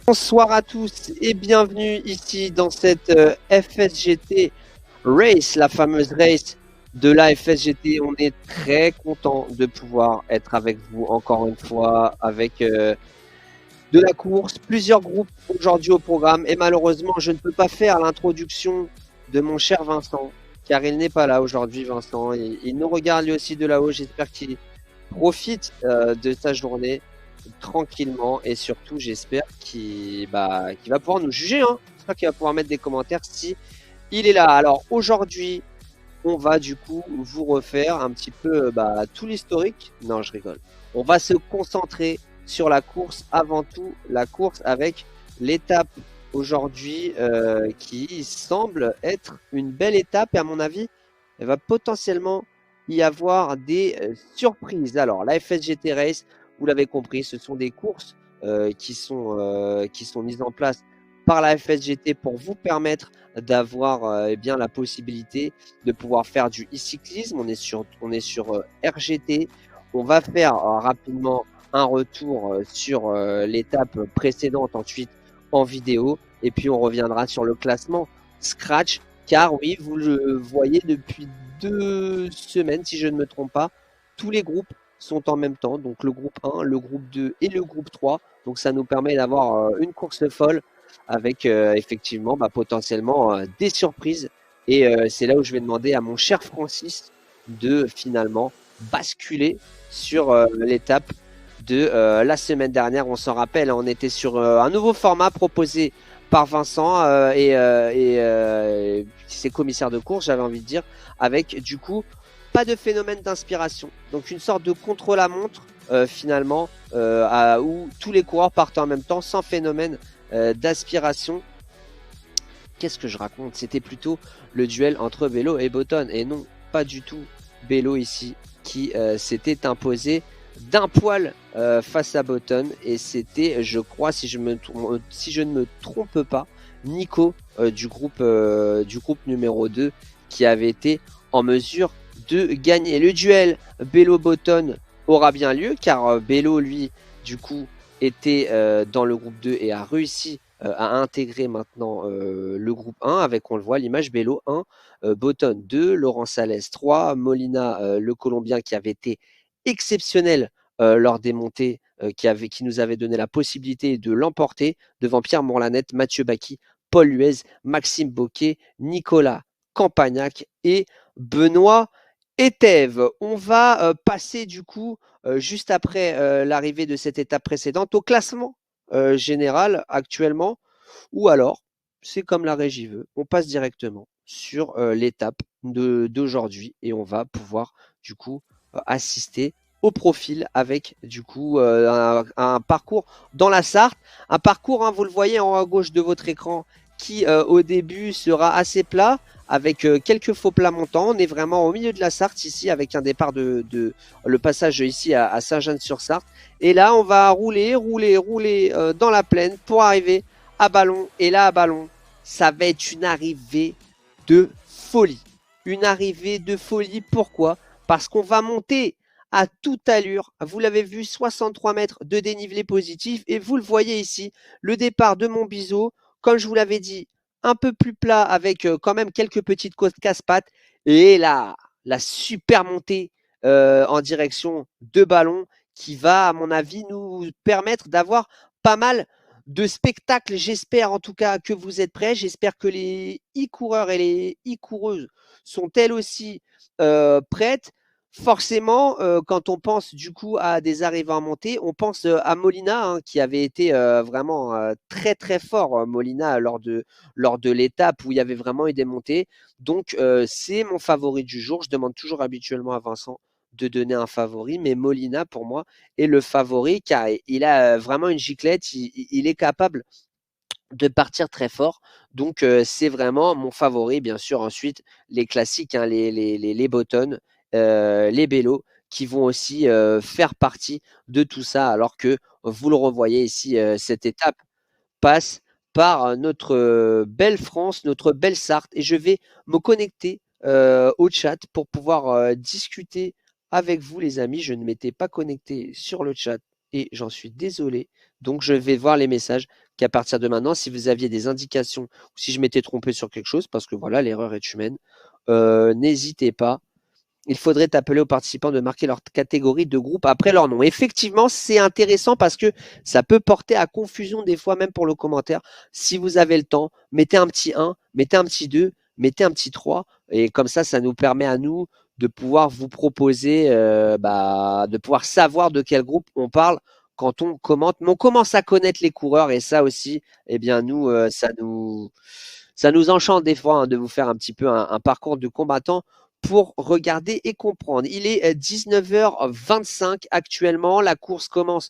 Bonsoir à tous et bienvenue ici dans cette FSGT Race, la fameuse race de la FSGT. On est très content de pouvoir être avec vous encore une fois avec de la course, plusieurs groupes aujourd'hui au programme et malheureusement je ne peux pas faire l'introduction de mon cher Vincent car il n'est pas là aujourd'hui. Vincent, il nous regarde lui aussi de là-haut, j'espère qu'il profite de sa journée tranquillement et surtout j'espère qu'il va pouvoir nous juger, hein. J'espère qu'il va pouvoir mettre des commentaires si il est là. Alors aujourd'hui on va du coup vous refaire un petit peu tout l'historique. Non, je rigole. On va se concentrer sur la course, avant tout la course avec l'étape aujourd'hui qui semble être une belle étape et à mon avis il va potentiellement y avoir des surprises. Alors la FSGT Race, vous l'avez compris, ce sont des courses qui sont mises en place par la FSGT pour vous permettre d'avoir bien la possibilité de pouvoir faire du e-cyclisme. On est sur RGT. On va faire rapidement un retour sur l'étape précédente ensuite en vidéo et puis on reviendra sur le classement Scratch car oui, vous le voyez depuis 2 semaines si je ne me trompe pas, tous les groupes sont en même temps, donc le groupe 1, le groupe 2 et le groupe 3. Donc ça nous permet d'avoir une course folle avec effectivement potentiellement des surprises. Et c'est là où je vais demander à mon cher Francis de finalement basculer sur l'étape de la semaine dernière. On s'en rappelle, on était sur un nouveau format proposé par Vincent et ses commissaires de course, j'avais envie de dire, avec du coup pas de phénomène d'inspiration. Donc une sorte de contre-la-montre finalement où tous les coureurs partent en même temps sans phénomène d'aspiration. Qu'est-ce que je raconte? C'était plutôt le duel entre Bello et Button et non pas du tout Bello ici qui s'était imposé d'un poil face à Button et c'était, je crois, si je ne me trompe pas, Nico du groupe numéro 2 qui avait été en mesure de gagner. Le duel Bello-Button aura bien lieu car Bello, lui, du coup, était dans le groupe 2 et a réussi à intégrer maintenant le groupe 1 avec, on le voit, l'image Bello 1, Button 2, Laurent Salès 3, Molina, le Colombien qui avait été exceptionnel lors des montées, qui nous avait donné la possibilité de l'emporter devant Pierre Morlanette, Mathieu Bacchi, Paul Luez, Maxime Boquet, Nicolas Campagnac et Benoît Etève. On va passer du coup, juste après l'arrivée de cette étape précédente, au classement général actuellement, ou alors, c'est comme la régie veut, on passe directement sur l'étape d'aujourd'hui et on va pouvoir du coup assister au profil avec du coup un parcours dans la Sarthe, un parcours, hein, vous le voyez en haut à gauche de votre écran, qui au début sera assez plat avec quelques faux plats montants. On est vraiment au milieu de la Sarthe ici avec un départ de le passage ici à Saint-Jean-sur-Sarthe. Et là, on va rouler dans la plaine pour arriver à Ballon. Et là, à Ballon, ça va être une arrivée de folie. Une arrivée de folie, pourquoi? Parce qu'on va monter à toute allure. Vous l'avez vu, 63 mètres de dénivelé positif. Et vous le voyez ici, le départ de Montbiseau, comme je vous l'avais dit, un peu plus plat avec quand même quelques petites casse-pattes. Et là, la super montée en direction de Ballon qui va, à mon avis, nous permettre d'avoir pas mal de spectacles. J'espère en tout cas que vous êtes prêts. J'espère que les e-coureurs et les e-coureuses sont elles aussi prêtes. Forcément, quand on pense du coup à des arrivées en montée, on pense à Molina, hein, qui avait été vraiment très très fort, Molina, lors de l'étape où il y avait vraiment eu des montées. Donc c'est mon favori du jour. Je demande toujours habituellement à Vincent de donner un favori, mais Molina pour moi est le favori car il a vraiment une giclette, il est capable de partir très fort. Donc c'est vraiment mon favori. Bien sûr, ensuite, les classiques, hein, les Button, les Bello, qui vont aussi faire partie de tout ça, alors que vous le revoyez ici, cette étape passe par notre belle France, notre belle Sarthe. Et je vais me connecter au chat pour pouvoir discuter avec vous, les amis. Je ne m'étais pas connecté sur le chat et j'en suis désolé. Donc, je vais voir les messages qu'à partir de maintenant, si vous aviez des indications ou si je m'étais trompé sur quelque chose, parce que voilà, l'erreur est humaine, n'hésitez pas. Il faudrait appeler aux participants de marquer leur catégorie de groupe après leur nom. Effectivement, c'est intéressant parce que ça peut porter à confusion des fois, même pour le commentaire. Si vous avez le temps, mettez un petit 1, mettez un petit 2, mettez un petit 3. Et comme ça nous permet à nous de pouvoir vous proposer, de pouvoir savoir de quel groupe on parle quand on commente. Mais on commence à connaître les coureurs et ça aussi, eh bien nous, ça nous enchante des fois, hein, de vous faire un petit peu un parcours de combattant pour regarder et comprendre. Il est 19h25 actuellement. La course commence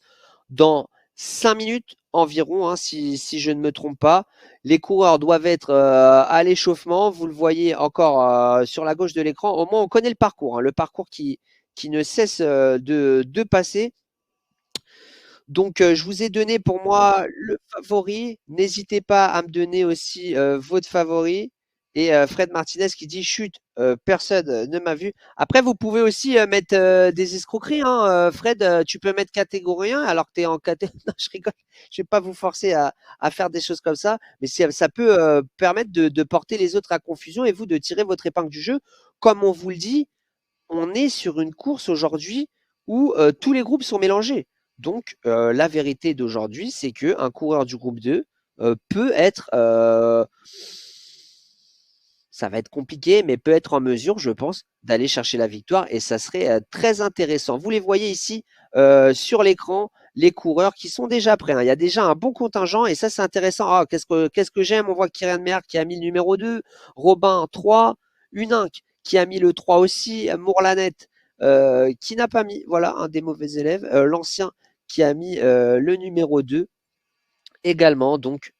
dans 5 minutes environ, hein, si je ne me trompe pas. Les coureurs doivent être à l'échauffement. Vous le voyez encore sur la gauche de l'écran. Au moins, on connaît le parcours, hein, le parcours qui ne cesse de passer. Donc, je vous ai donné pour moi le favori. N'hésitez pas à me donner aussi votre favori. Et Fred Martinez qui dit chut, personne ne m'a vu. Après, vous pouvez aussi mettre des escroqueries, hein. Fred, tu peux mettre catégorie 1 alors que tu es en catégorie. Non, je rigole. Je vais pas vous forcer à faire des choses comme ça. Mais ça peut permettre de porter les autres à confusion et vous de tirer votre épingle du jeu. Comme on vous le dit, on est sur une course aujourd'hui où tous les groupes sont mélangés. Donc, la vérité d'aujourd'hui, c'est qu'un coureur du groupe 2 peut être, ça va être compliqué, mais peut être en mesure, je pense, d'aller chercher la victoire et ça serait très intéressant. Vous les voyez ici sur l'écran, les coureurs qui sont déjà prêts, hein. Il y a déjà un bon contingent et ça, c'est intéressant. Ah, qu'est-ce que j'aime? On voit Kylian Mer qui a mis le numéro 2, Robin 3, Uninck qui a mis le 3 aussi, Mourlanette, qui n'a pas mis, voilà, un des mauvais élèves, l'ancien qui a mis le numéro 2 également. Donc,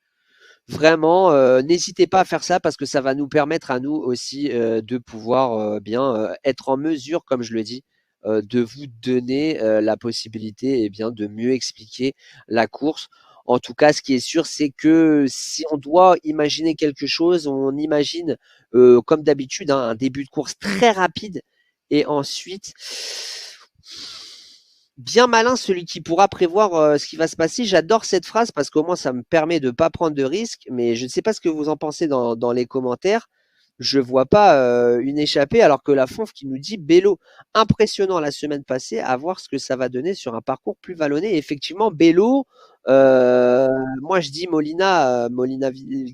vraiment, n'hésitez pas à faire ça parce que ça va nous permettre à nous aussi de pouvoir bien être en mesure, comme je le dis, de vous donner la possibilité de mieux expliquer la course. En tout cas, ce qui est sûr, c'est que si on doit imaginer quelque chose, on imagine comme d'habitude un début de course très rapide et ensuite bien malin celui qui pourra prévoir ce qui va se passer. J'adore cette phrase parce qu'au moins ça me permet de ne pas prendre de risques, mais je ne sais pas ce que vous en pensez dans les commentaires. Je vois pas une échappée alors que la Fonf qui nous dit Bello impressionnant la semaine passée, à voir ce que ça va donner sur un parcours plus vallonné. Et effectivement, Bello, moi je dis Molina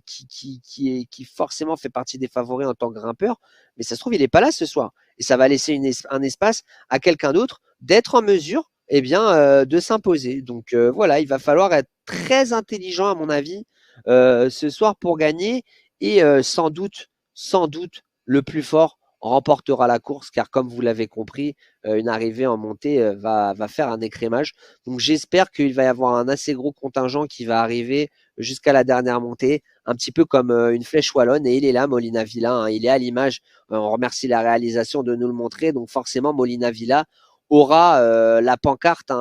qui forcément fait partie des favoris en tant que grimpeur, mais ça se trouve il est pas là ce soir et ça va laisser un espace à quelqu'un d'autre d'être en mesure de s'imposer. Donc voilà, il va falloir être très intelligent à mon avis ce soir pour gagner et sans doute, le plus fort remportera la course, car comme vous l'avez compris, une arrivée en montée va faire un écrémage. Donc j'espère qu'il va y avoir un assez gros contingent qui va arriver jusqu'à la dernière montée, un petit peu comme une flèche wallonne, et il est là, Molina Villa, hein, il est à l'image. On remercie la réalisation de nous le montrer, donc forcément Molina Villa aura la pancarte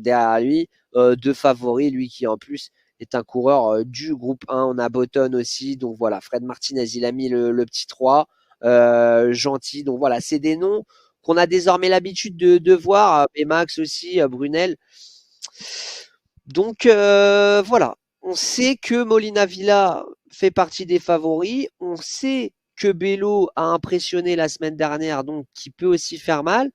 derrière lui de favori, lui qui en plus est un coureur du groupe 1. On a Button aussi. Donc voilà, Fred Martinez, il a mis le petit 3. Gentil. Donc voilà, c'est des noms qu'on a désormais l'habitude de voir. Et Max aussi, Brunel. Donc voilà, on sait que Molina Villa fait partie des favoris. On sait que Bello a impressionné la semaine dernière, donc qui peut aussi faire mal.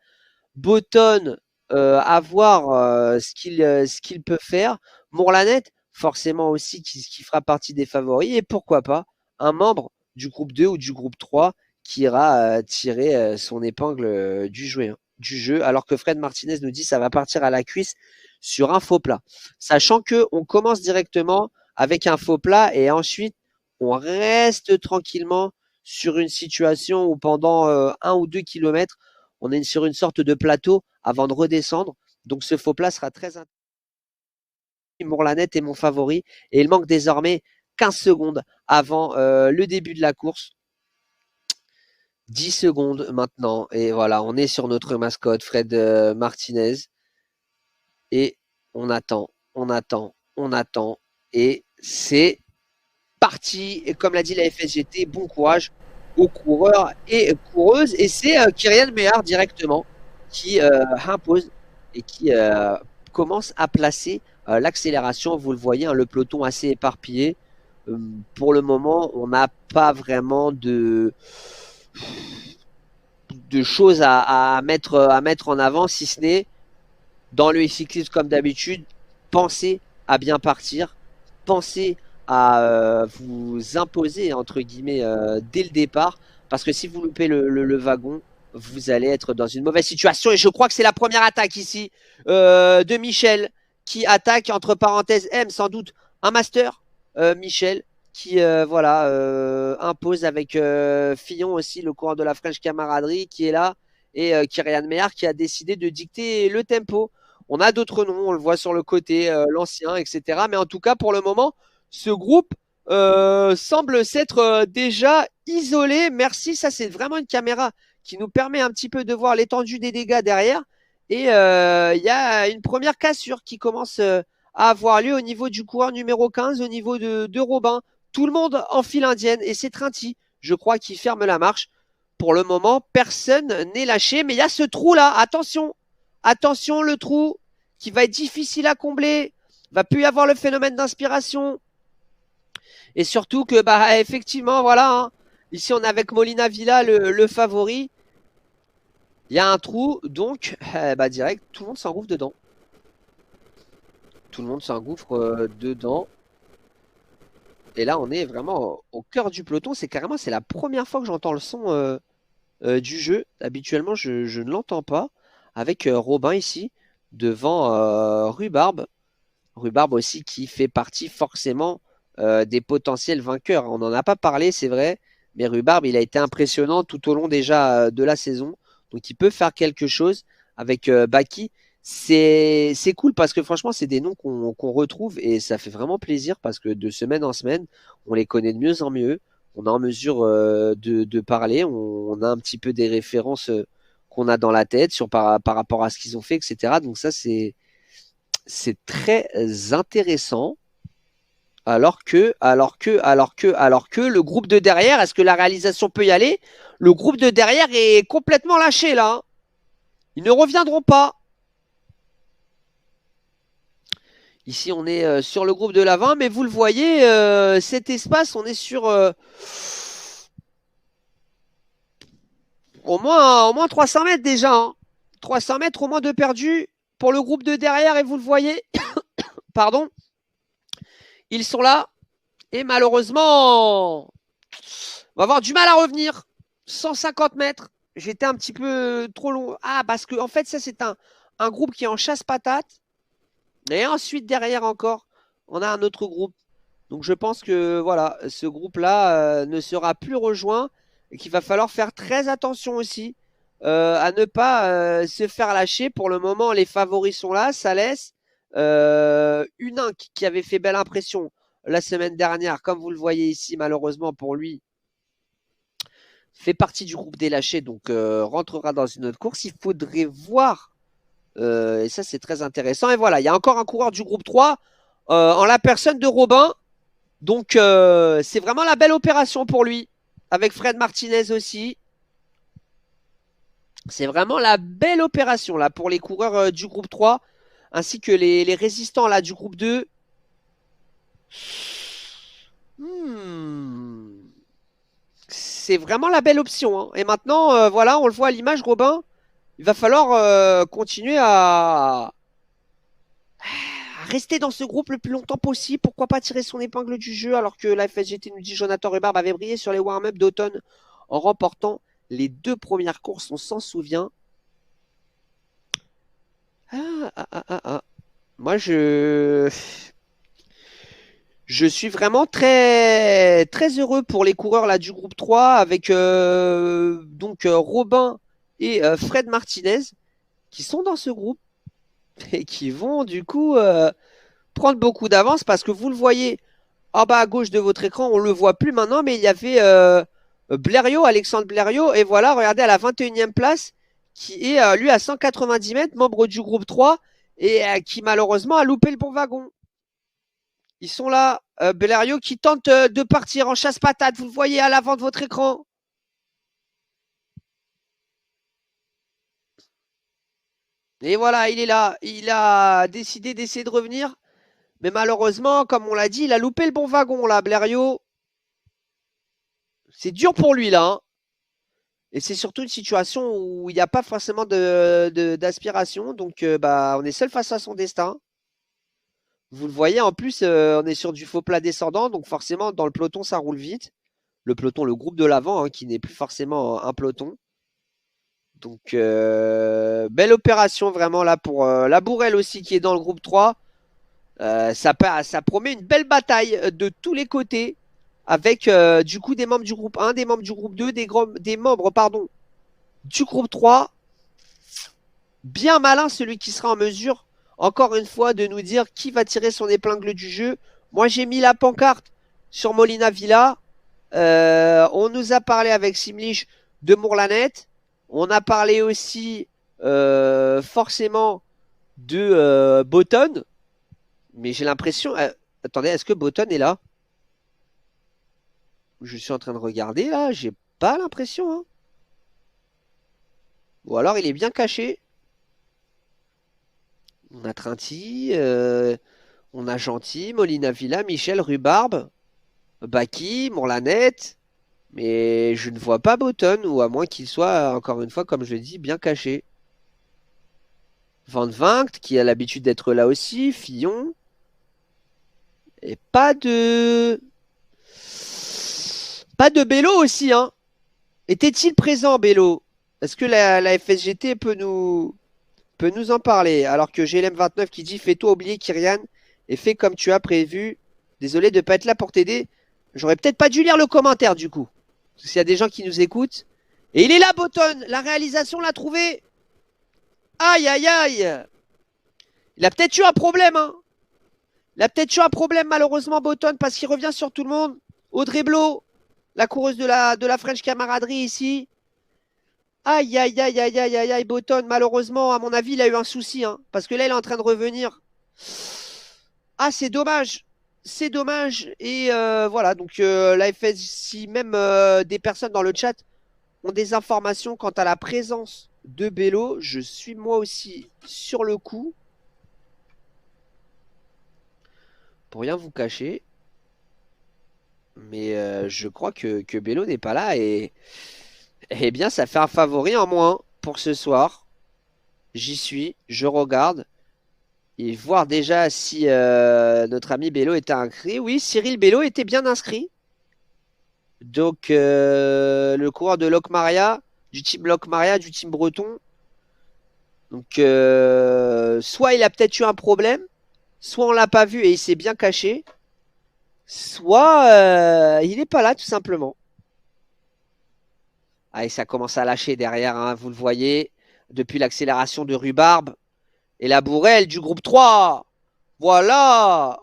Botton, à voir ce qu'il peut faire. Mourlanette, forcément aussi, qui fera partie des favoris. Et pourquoi pas un membre du groupe 2 ou du groupe 3 qui ira tirer son épingle du jeu, alors que Fred Martinez nous dit ça va partir à la cuisse sur un faux plat. Sachant que on commence directement avec un faux plat et ensuite on reste tranquillement sur une situation où pendant 1 ou 2 kilomètres, on est sur une sorte de plateau avant de redescendre. Donc ce faux plat sera très intéressant. Mourlanette est mon favori et il manque désormais 15 secondes avant le début de la course. 10 secondes maintenant et voilà, on est sur notre mascotte Fred Martinez et on attend, on attend, on attend et c'est parti. Et comme l'a dit la FSGT, bon courage aux coureurs et coureuses. Et c'est Kyrian Mehar directement qui impose et qui commence à placer l'accélération. Vous le voyez, hein, le peloton assez éparpillé. Pour le moment, on n'a pas vraiment de choses à mettre en avant, si ce n'est dans le cyclisme comme d'habitude, pensez à bien partir, pensez à vous imposer entre guillemets dès le départ, parce que si vous loupez le wagon, vous allez être dans une mauvaise situation. Et je crois que c'est la première attaque ici de Michel qui attaque entre parenthèses M sans doute un master. Michel qui voilà impose avec Fillon aussi le courant de la French camaraderie qui est là et Kyrian Mehar qui a décidé de dicter le tempo. On a d'autres noms, on le voit sur le côté, l'ancien, etc. Mais en tout cas, pour le moment, ce groupe semble s'être déjà isolé. Merci, ça c'est vraiment une caméra qui nous permet un petit peu de voir l'étendue des dégâts derrière. Et il y a une première cassure qui commence à avoir lieu au niveau du coureur numéro 15, au niveau de Robin. Tout le monde en file indienne et c'est Trinty, je crois, qui ferme la marche. Pour le moment, personne n'est lâché, mais il y a ce trou là, attention, attention le trou qui va être difficile à combler, va plus y avoir le phénomène d'inspiration. Et surtout que, bah, effectivement, voilà, hein, ici on est avec Molina Villa, le favori. Il y a un trou, donc, bah, direct, tout le monde s'engouffre dedans. Tout le monde s'engouffre dedans. Et là, on est vraiment au cœur du peloton. C'est carrément, c'est la première fois que j'entends le son du jeu. Habituellement, je ne l'entends pas. Avec Robin ici, devant Rhubarbe. Rhubarbe aussi qui fait partie forcément des potentiels vainqueurs. On n'en a pas parlé, c'est vrai, Mais Rhubarbe, il a été impressionnant tout au long déjà de la saison. Donc il peut faire quelque chose avec Baki. C'est cool parce que franchement, c'est des noms qu'on retrouve et ça fait vraiment plaisir parce que de semaine en semaine, on les connaît de mieux en mieux. On est en mesure de parler. On a un petit peu des références qu'on a dans la tête par rapport à ce qu'ils ont fait, etc. Donc ça, c'est très intéressant. Alors que le groupe de derrière, est-ce que la réalisation peut y aller? Le groupe de derrière est complètement lâché là, hein. Ils ne reviendront pas. Ici, on est sur le groupe de l'avant, mais vous le voyez, cet espace, on est sur au moins 300 mètres déjà, hein. 300 mètres au moins de perdu pour le groupe de derrière, et vous le voyez, pardon, ils sont là, et malheureusement, on va avoir du mal à revenir. 150 mètres. J'étais un petit peu trop long. Ah, parce que en fait, ça, c'est un groupe qui est en chasse-patate. Et ensuite, derrière encore, on a un autre groupe. Donc, je pense que voilà, ce groupe-là ne sera plus rejoint et qu'il va falloir faire très attention aussi à ne pas se faire lâcher. Pour le moment, les favoris sont là. Ça laisse Hunin qui avait fait belle impression la semaine dernière, comme vous le voyez ici, malheureusement pour lui, fait partie du groupe des lâchés, donc rentrera dans une autre course. Il faudrait voir, et ça c'est très intéressant. Et voilà, il y a encore un coureur du groupe 3 en la personne de Robin. Donc c'est vraiment la belle opération pour lui, avec Fred Martinez aussi. C'est vraiment la belle opération là pour les coureurs du groupe 3, ainsi que les résistants là du groupe 2. C'est vraiment la belle option, hein. Et maintenant, voilà, on le voit à l'image, Robin. Il va falloir continuer à rester dans ce groupe le plus longtemps possible. Pourquoi pas tirer son épingle du jeu alors que la FSGT nous dit Jonathan Rhubarbe avait brillé sur les warm-up d'automne en remportant les 2 premières courses, on s'en souvient. Ah. Moi, je suis vraiment très, très heureux pour les coureurs là, du groupe 3 avec donc Robin et Fred Martinez qui sont dans ce groupe et qui vont du coup prendre beaucoup d'avance parce que vous le voyez en bas à gauche de votre écran, on le voit plus maintenant, mais il y avait Blériot, Alexandre Blériot, et voilà, regardez à la 21e place, qui est lui à 190 mètres, membre du groupe 3, et qui malheureusement a loupé le bon wagon. Ils sont là, Blériot qui tente de partir en chasse-patate, vous le voyez à l'avant de votre écran. Et voilà, il est là, il a décidé d'essayer de revenir. Mais malheureusement, comme on l'a dit, il a loupé le bon wagon là, Blériot. C'est dur pour lui là, hein. Et c'est surtout une situation où il n'y a pas forcément d'aspiration. Donc bah, on est seul face à son destin. Vous le voyez, en plus, on est sur du faux plat descendant. Donc forcément, dans le peloton, ça roule vite. Le peloton, le groupe de l'avant, hein, qui n'est plus forcément un peloton. Donc belle opération vraiment là pour la Bourrelle aussi qui est dans le groupe 3. Ça promet une belle bataille de tous les côtés avec du coup des membres du groupe 1, des membres du groupe 2, des membres pardon, du groupe 3. Bien malin celui qui sera en mesure, encore une fois, de nous dire qui va tirer son épingle du jeu. Moi j'ai mis la pancarte sur Molina Villa. On nous a parlé avec Simlich de Mourlanette. On a parlé aussi forcément de Botton. Mais j'ai l'impression... attendez, est-ce que Botton est là? Je suis en train de regarder là, j'ai pas l'impression, hein. Ou alors il est bien caché. On a Trinty, on a Gentil, Molina Villa, Michel, Rhubarbe, Baki, Mourlanette. Mais je ne vois pas Botton, ou à moins qu'il soit, encore une fois, comme je le dis, bien caché. Van Vinct, qui a l'habitude d'être là aussi, Fillon. Et pas de... Pas de Bello aussi, hein. Était-il présent, Bello? Est-ce que la FSGT peut nous en parler? Alors que GLM29 qui dit fais-toi oublier Kyrian et fais comme tu as prévu. Désolé de ne pas être là pour t'aider. J'aurais peut-être pas dû lire le commentaire du coup. S'il y a des gens qui nous écoutent. Et il est là, Botton. La réalisation l'a trouvé. Aïe, aïe, aïe. Il a peut-être eu un problème, hein. Il a peut-être eu un problème, malheureusement, Botton, parce qu'il revient sur tout le monde. Audrey Blo, la coureuse de la French Camaraderie ici. Aïe, aïe, aïe, aïe, aïe, aïe, aïe, Botton, malheureusement, à mon avis, il a eu un souci, hein, parce que là, il est en train de revenir. Ah, c'est dommage. C'est dommage. Et voilà, donc la FS, si même des personnes dans le chat ont des informations quant à la présence de Bello, je suis moi aussi sur le coup. Pour rien vous cacher. Mais je crois que Bello n'est pas là et eh bien ça fait un favori en moins pour ce soir. J'y suis, je regarde et voir déjà si notre ami Bello était inscrit. Oui, Cyril Bello était bien inscrit. Donc le coureur de Locmaria, du team Locmaria, du team Breton. Donc soit il a peut-être eu un problème, soit on l'a pas vu et il s'est bien caché, soit il n'est pas là tout simplement. Ah, et ça commence à lâcher derrière, hein, vous le voyez, depuis l'accélération de Rhubarbe. Et la bourrelle du groupe 3. Voilà.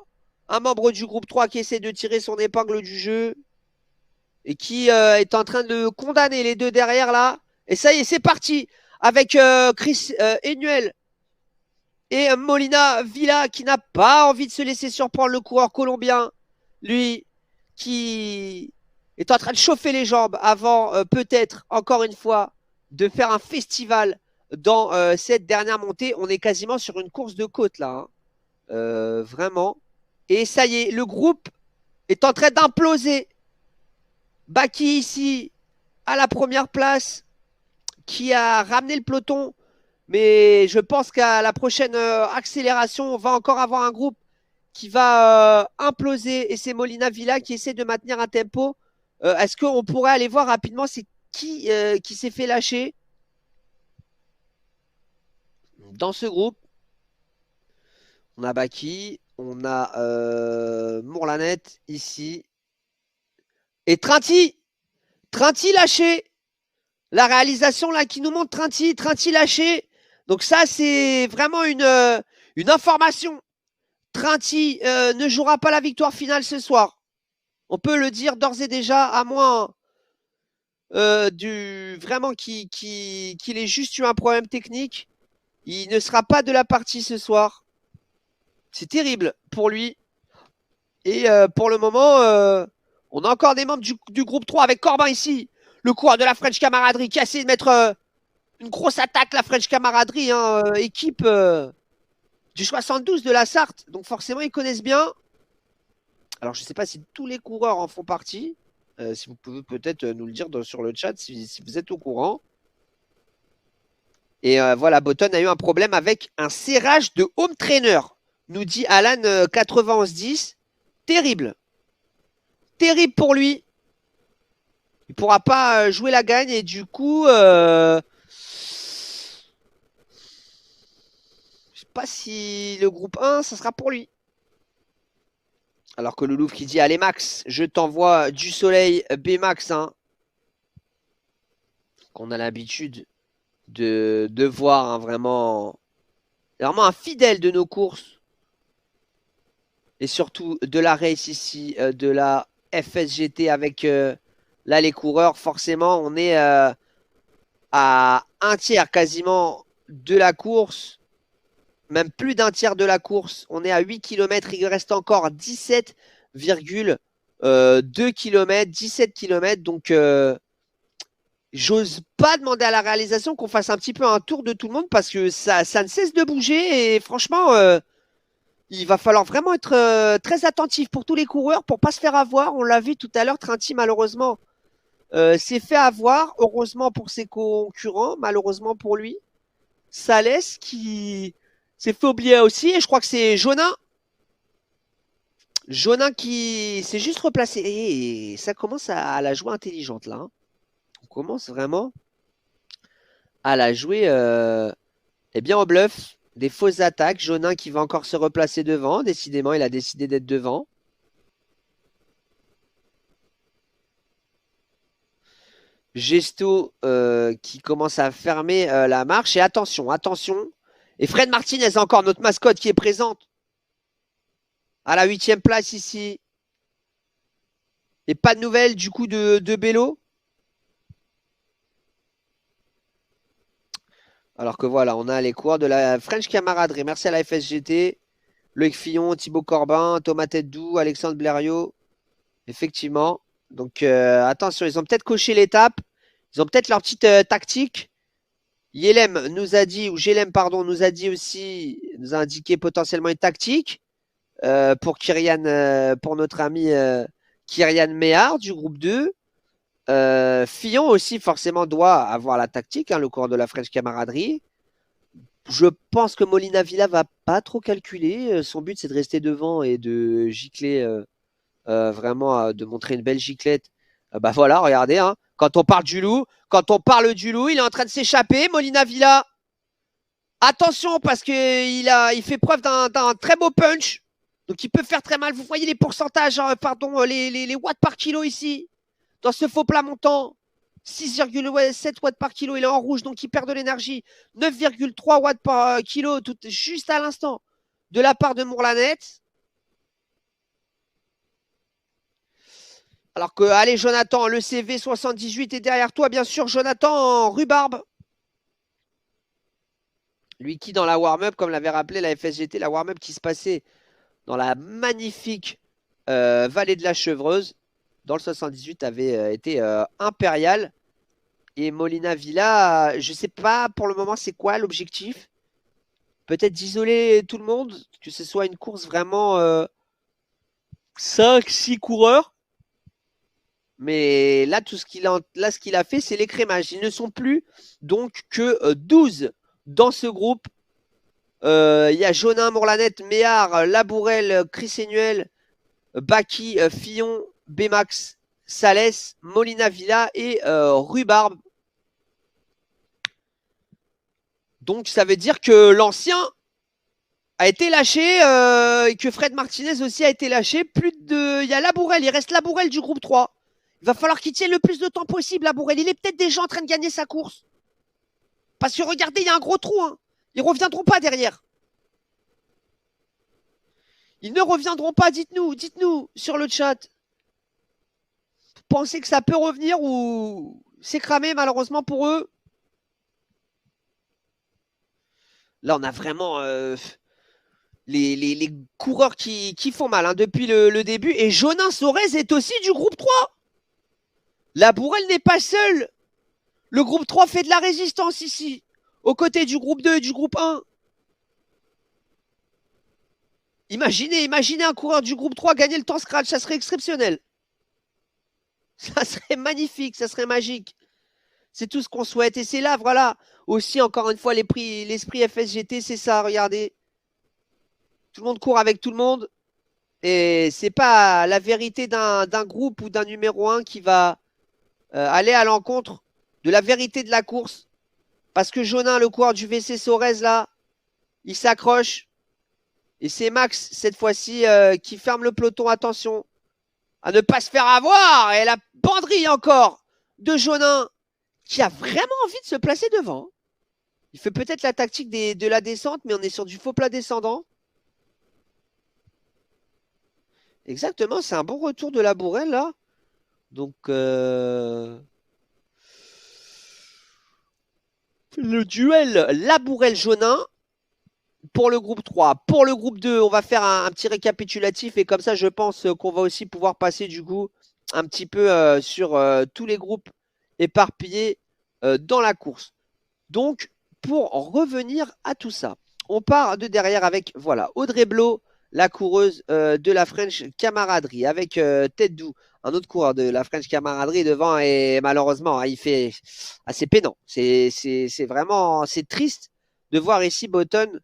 Un membre du groupe 3 qui essaie de tirer son épingle du jeu. Et qui est en train de condamner les deux derrière là. Et ça y est, c'est parti. Avec Chris Enuel et Molina Villa qui n'a pas envie de se laisser surprendre, le coureur colombien. Lui qui est en train de chauffer les jambes avant peut-être encore une fois de faire un festival dans cette dernière montée. On est quasiment sur une course de côte là, hein. Vraiment. Et ça y est, le groupe est en train d'imploser. Baki ici à la première place qui a ramené le peloton. Mais je pense qu'à la prochaine accélération, on va encore avoir un groupe qui va imploser. Et c'est Molina Villa qui essaie de maintenir un tempo. Est-ce qu'on pourrait aller voir rapidement c'est qui s'est fait lâcher dans ce groupe? On a Baki, on a Mourlanet ici. Et Trinti lâché. La réalisation là qui nous montre Trinti lâché. Donc ça c'est vraiment une information. Trinti ne jouera pas la victoire finale ce soir. On peut le dire d'ores et déjà, à moins vraiment qu'il ait juste eu un problème technique. Il ne sera pas de la partie ce soir. C'est terrible pour lui. Et pour le moment, on a encore des membres du groupe 3 avec Corbin ici. Le coureur de la French Camaraderie qui a essayé de mettre une grosse attaque, la French Camaraderie, hein, équipe du 72 de la Sarthe. Donc forcément, ils connaissent bien. Alors, je ne sais pas si tous les coureurs en font partie. Si vous pouvez peut-être nous le dire sur le chat si vous êtes au courant. Et voilà, Botton a eu un problème avec un serrage de home trainer, nous dit Alan 9110. Terrible. Terrible pour lui. Il ne pourra pas jouer la gagne et du coup, je ne sais pas si le groupe 1, ça sera pour lui. Alors que le Louvre qui dit, allez Max, je t'envoie du soleil B-Max, hein, qu'on a l'habitude de voir, hein, vraiment un fidèle de nos courses. Et surtout de la race ici, de la FSGT avec là les coureurs. Forcément, on est à un tiers quasiment de la course. Même plus d'un tiers de la course. On est à 8 km. Il reste encore 17,2 km, 17 km. Donc, j'ose pas demander à la réalisation qu'on fasse un petit peu un tour de tout le monde parce que ça ne cesse de bouger. Et franchement, il va falloir vraiment être très attentif pour tous les coureurs pour pas se faire avoir. On l'a vu tout à l'heure, Trinti, malheureusement, s'est fait avoir. Heureusement pour ses concurrents, malheureusement pour lui. Salès qui s'est fait oublier aussi. Et je crois que c'est Jonin. Jonin qui s'est juste replacé. Et ça commence à la jouer intelligente là, hein. On commence vraiment à la jouer eh bien au bluff. Des fausses attaques. Jonin qui va encore se replacer devant. Décidément, il a décidé d'être devant. Gesto qui commence à fermer la marche. Et attention, attention. Et Fred Martinez, encore notre mascotte qui est présente à la 8e place ici. Et pas de nouvelles du coup de Bello. Alors que voilà, on a les coureurs de la French Camaraderie. Merci à la FSGT. Loïc Fillon, Thibaut Corbin, Thomas Tedou, Alexandre Blériot. Effectivement. Donc attention, ils ont peut-être coché l'étape. Ils ont peut-être leur petite tactique. Yelem nous a dit, ou Jelem, pardon, nous a dit aussi, nous a indiqué potentiellement une tactique pour Kyrian, pour notre ami Kyrian Méhard du groupe 2. Fillon aussi forcément doit avoir la tactique, hein, le coureur de la French Camaraderie. Je pense que Molina Villa va pas trop calculer. Son but c'est de rester devant et de gicler vraiment, de montrer une belle giclette. Bah voilà, regardez, hein, quand on parle du loup, il est en train de s'échapper, Molina Villa. Attention parce qu'il fait preuve d'un très beau punch. Donc il peut faire très mal. Vous voyez les pourcentages, pardon, les watts par kilo ici. Dans ce faux plat montant. 6,7 watts par kilo. Il est en rouge, donc il perd de l'énergie. 9,3 watts par kilo, tout, juste à l'instant. De la part de Mourlanette. Alors que, allez, Jonathan, le CV 78 est derrière toi, bien sûr. Jonathan Rhubarbe. Lui qui, dans la warm-up, comme l'avait rappelé la FSGT, la warm-up qui se passait dans la magnifique vallée de la Chevreuse, dans le 78, avait été impérial. Et Molina Villa, je sais pas pour le moment c'est quoi l'objectif. Peut-être d'isoler tout le monde, que ce soit une course vraiment 5-6 coureurs. Mais là, ce qu'il a fait, c'est l'écrémage. Ils ne sont plus donc que 12 dans ce groupe. Il y a Jonin, Mourlanette, Méhard, Labourel, Chris Enuel, Baki, Fillon, Bmax, Salès, Molina Villa et Rhubarbe. Donc ça veut dire que l'ancien a été lâché et que Fred Martinez aussi a été lâché. Il y a Labourel, il reste Labourel du groupe 3. Il va falloir qu'il tienne le plus de temps possible, Labourel. Il est peut-être déjà en train de gagner sa course. Parce que regardez, il y a un gros trou. Hein. Ils ne reviendront pas derrière. Ils ne reviendront pas, dites-nous sur le chat. Pensez que ça peut revenir ou c'est cramé malheureusement pour eux? Là, on a vraiment les coureurs qui font mal hein, depuis le début. Et Jonin Sorez est aussi du groupe 3. La Bourrelle n'est pas seule. Le groupe 3 fait de la résistance ici, aux côtés du groupe 2 et du groupe 1. Imaginez un coureur du groupe 3 gagner le temps scratch, ça serait exceptionnel. Ça serait magnifique, ça serait magique. C'est tout ce qu'on souhaite. Et c'est là, voilà, aussi, encore une fois, l'esprit FSGT, c'est ça, regardez. Tout le monde court avec tout le monde. Et c'est pas la vérité d'un groupe ou d'un numéro 1 qui va aller à l'encontre de la vérité de la course. Parce que Jonin, le coureur du VC Sorez, là, il s'accroche. Et c'est Max, cette fois-ci, qui ferme le peloton. Attention à ne pas se faire avoir. Et la banderie encore de Jonin, qui a vraiment envie de se placer devant. Il fait peut-être la tactique de la descente, mais on est sur du faux plat descendant. Exactement, c'est un bon retour de la Bourrelle, là. Donc, le duel Labourelle-Jonin pour le groupe 3. Pour le groupe 2, on va faire un petit récapitulatif et comme ça, je pense qu'on va aussi pouvoir passer du coup un petit peu sur tous les groupes éparpillés dans la course. Donc, pour en revenir à tout ça, on part de derrière avec voilà Audrey Blot, la coureuse de la French Camaraderie, avec Ted Dou, un autre coureur de la French Camaraderie devant et malheureusement, il fait assez peinant. C'est vraiment c'est triste de voir ici Button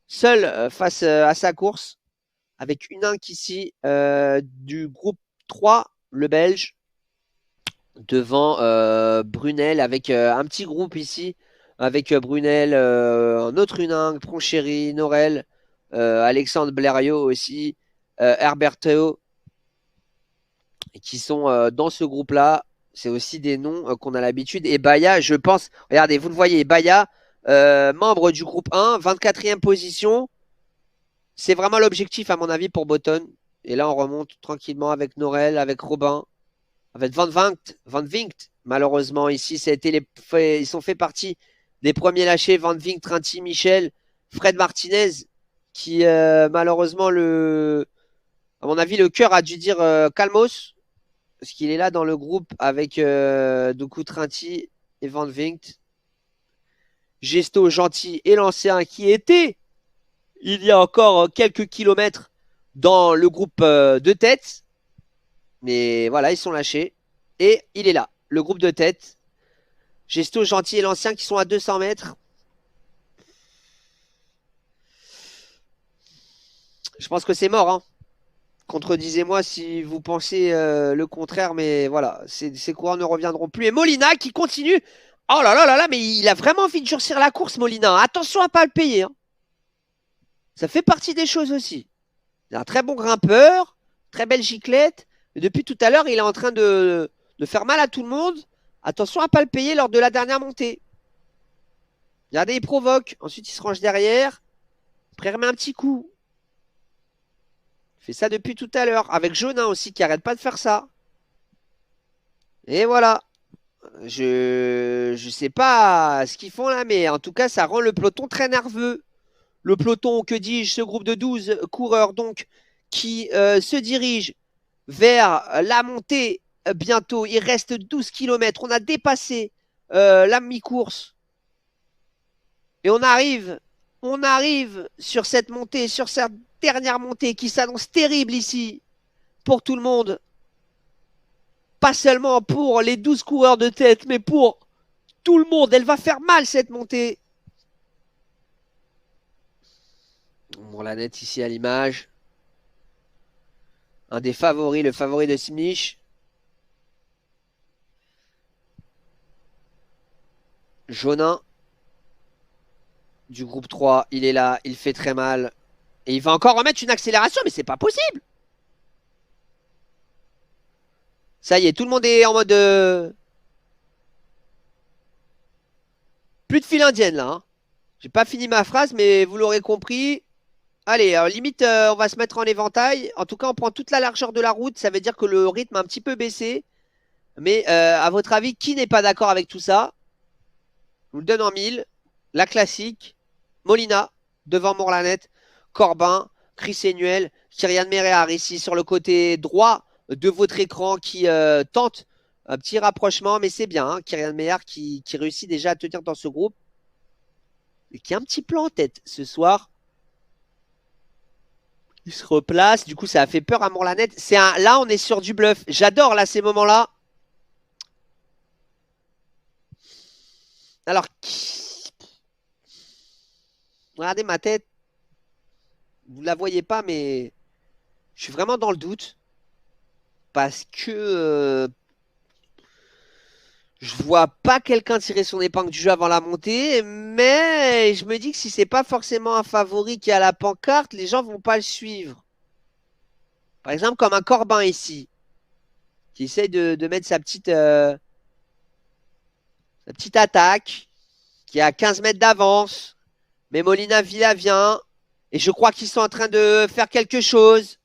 seul face à sa course avec une inque ici du groupe 3, le Belge, devant Brunel avec un petit groupe ici avec Brunel, un autre Uningue, Pronchéry, Norel, Alexandre Blériot aussi, Herberto, qui sont dans ce groupe-là. C'est aussi des noms qu'on a l'habitude. Et Baya, je pense, regardez, vous le voyez, Baya, membre du groupe 1, 24e position. C'est vraiment l'objectif, à mon avis, pour Botton. Et là, on remonte tranquillement avec Norel, avec Robin, avec Van Vinkt. Van Vinkt, malheureusement, ici, ça a été ils sont fait partie des premiers lâchés. Van Vinkt, Trinti, Michel, Fred Martinez, qui, malheureusement, à mon avis, le cœur a dû dire Calmos, parce qu'il est là dans le groupe avec Duku Trinti et Van Vinkt. Gesto gentil et l'ancien qui était il y a encore quelques kilomètres dans le groupe de tête. Mais voilà, ils sont lâchés. Et il est là, le groupe de tête. Gesto, Gentil et l'ancien qui sont à 200 mètres. Je pense que c'est mort. Hein. Contredisez-moi si vous pensez le contraire. Mais voilà, ces coureurs ne reviendront plus. Et Molina qui continue. Oh là là là là, mais il a vraiment envie de durcir la course, Molina. Attention à pas le payer. Hein. Ça fait partie des choses aussi. C'est un très bon grimpeur, très belle giclette. Et depuis tout à l'heure, il est en train de faire mal à tout le monde. Attention à ne pas le payer lors de la dernière montée. Regardez, il provoque. Ensuite, il se range derrière. Après, il remet un petit coup. Il fait ça depuis tout à l'heure. Avec Jonin aussi, qui arrête pas de faire ça. Et voilà. Je sais pas ce qu'ils font là, mais en tout cas, ça rend le peloton très nerveux. Le peloton, que dis-je, ce groupe de 12 coureurs, donc, qui se dirige vers la montée bientôt. Il reste 12 km. On a dépassé la mi-course. Et on arrive sur cette montée, sur cette dernière montée qui s'annonce terrible ici pour tout le monde. Pas seulement pour les 12 coureurs de tête, mais pour tout le monde. Elle va faire mal cette montée. Bon, la nette ici à l'image. Un des favoris, le favori de Simlich. Jonin du groupe 3, il est là, il fait très mal. Et il va encore remettre une accélération, mais c'est pas possible. Ça y est, tout le monde est en mode... Plus de file indienne là. Hein. J'ai pas fini ma phrase, mais vous l'aurez compris. Allez, limite, on va se mettre en éventail. En tout cas, on prend toute la largeur de la route. Ça veut dire que le rythme a un petit peu baissé. Mais à votre avis, qui n'est pas d'accord avec tout ça? Je vous le donne en mille. La classique. Molina, devant Morlanet. Corbin, Chris Enuel, Kyrian Méréard ici sur le côté droit de votre écran qui tente un petit rapprochement. Mais c'est bien, hein, Kyrian Méréard qui réussit déjà à tenir dans ce groupe. Et qui a un petit plan en tête ce soir. Il se replace. Du coup, ça a fait peur à Morlanet. Là, on est sur du bluff. J'adore là ces moments-là. Alors, regardez ma tête. Vous la voyez pas, mais je suis vraiment dans le doute. Parce que je vois pas quelqu'un tirer son épingle du jeu avant la montée. Mais je me dis que si c'est pas forcément un favori qui a la pancarte, les gens vont pas le suivre. Par exemple, comme un Corbin ici. Qui essaye de mettre sa petite attaque. Qui a 15 mètres d'avance. Mais Molina Villa vient. Et je crois qu'ils sont en train de faire quelque chose.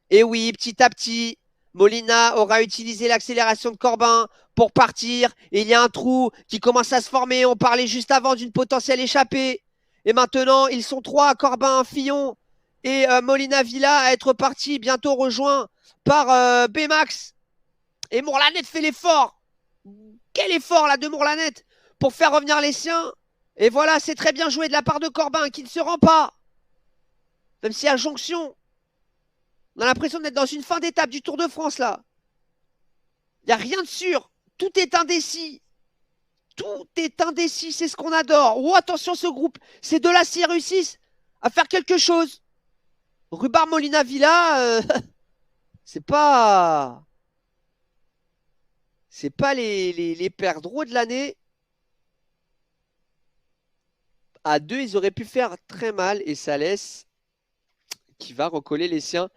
Et oui, petit à petit, Molina aura utilisé l'accélération de Corbin pour partir. Et il y a un trou qui commence à se former. On parlait juste avant d'une potentielle échappée. Et maintenant, ils sont trois, Corbin, Fillon et Molina Villa à être partis, bientôt rejoints par Bmax. Et Mourlanet fait l'effort. Quel effort là de Mourlanet pour faire revenir les siens. Et voilà, c'est très bien joué de la part de Corbin qui ne se rend pas. Même si à jonction, on a l'impression d'être dans une fin d'étape du Tour de France là. Il n'y a rien de sûr. Tout est indécis. Tout est indécis, c'est ce qu'on adore. Oh, attention ce groupe. Ces deux-là, s'ils réussissent à faire quelque chose. Rhubarb Molina Villa, c'est pas... C'est pas les perdreaux de l'année. À deux, ils auraient pu faire très mal. Et ça laisse qui va recoller les siens.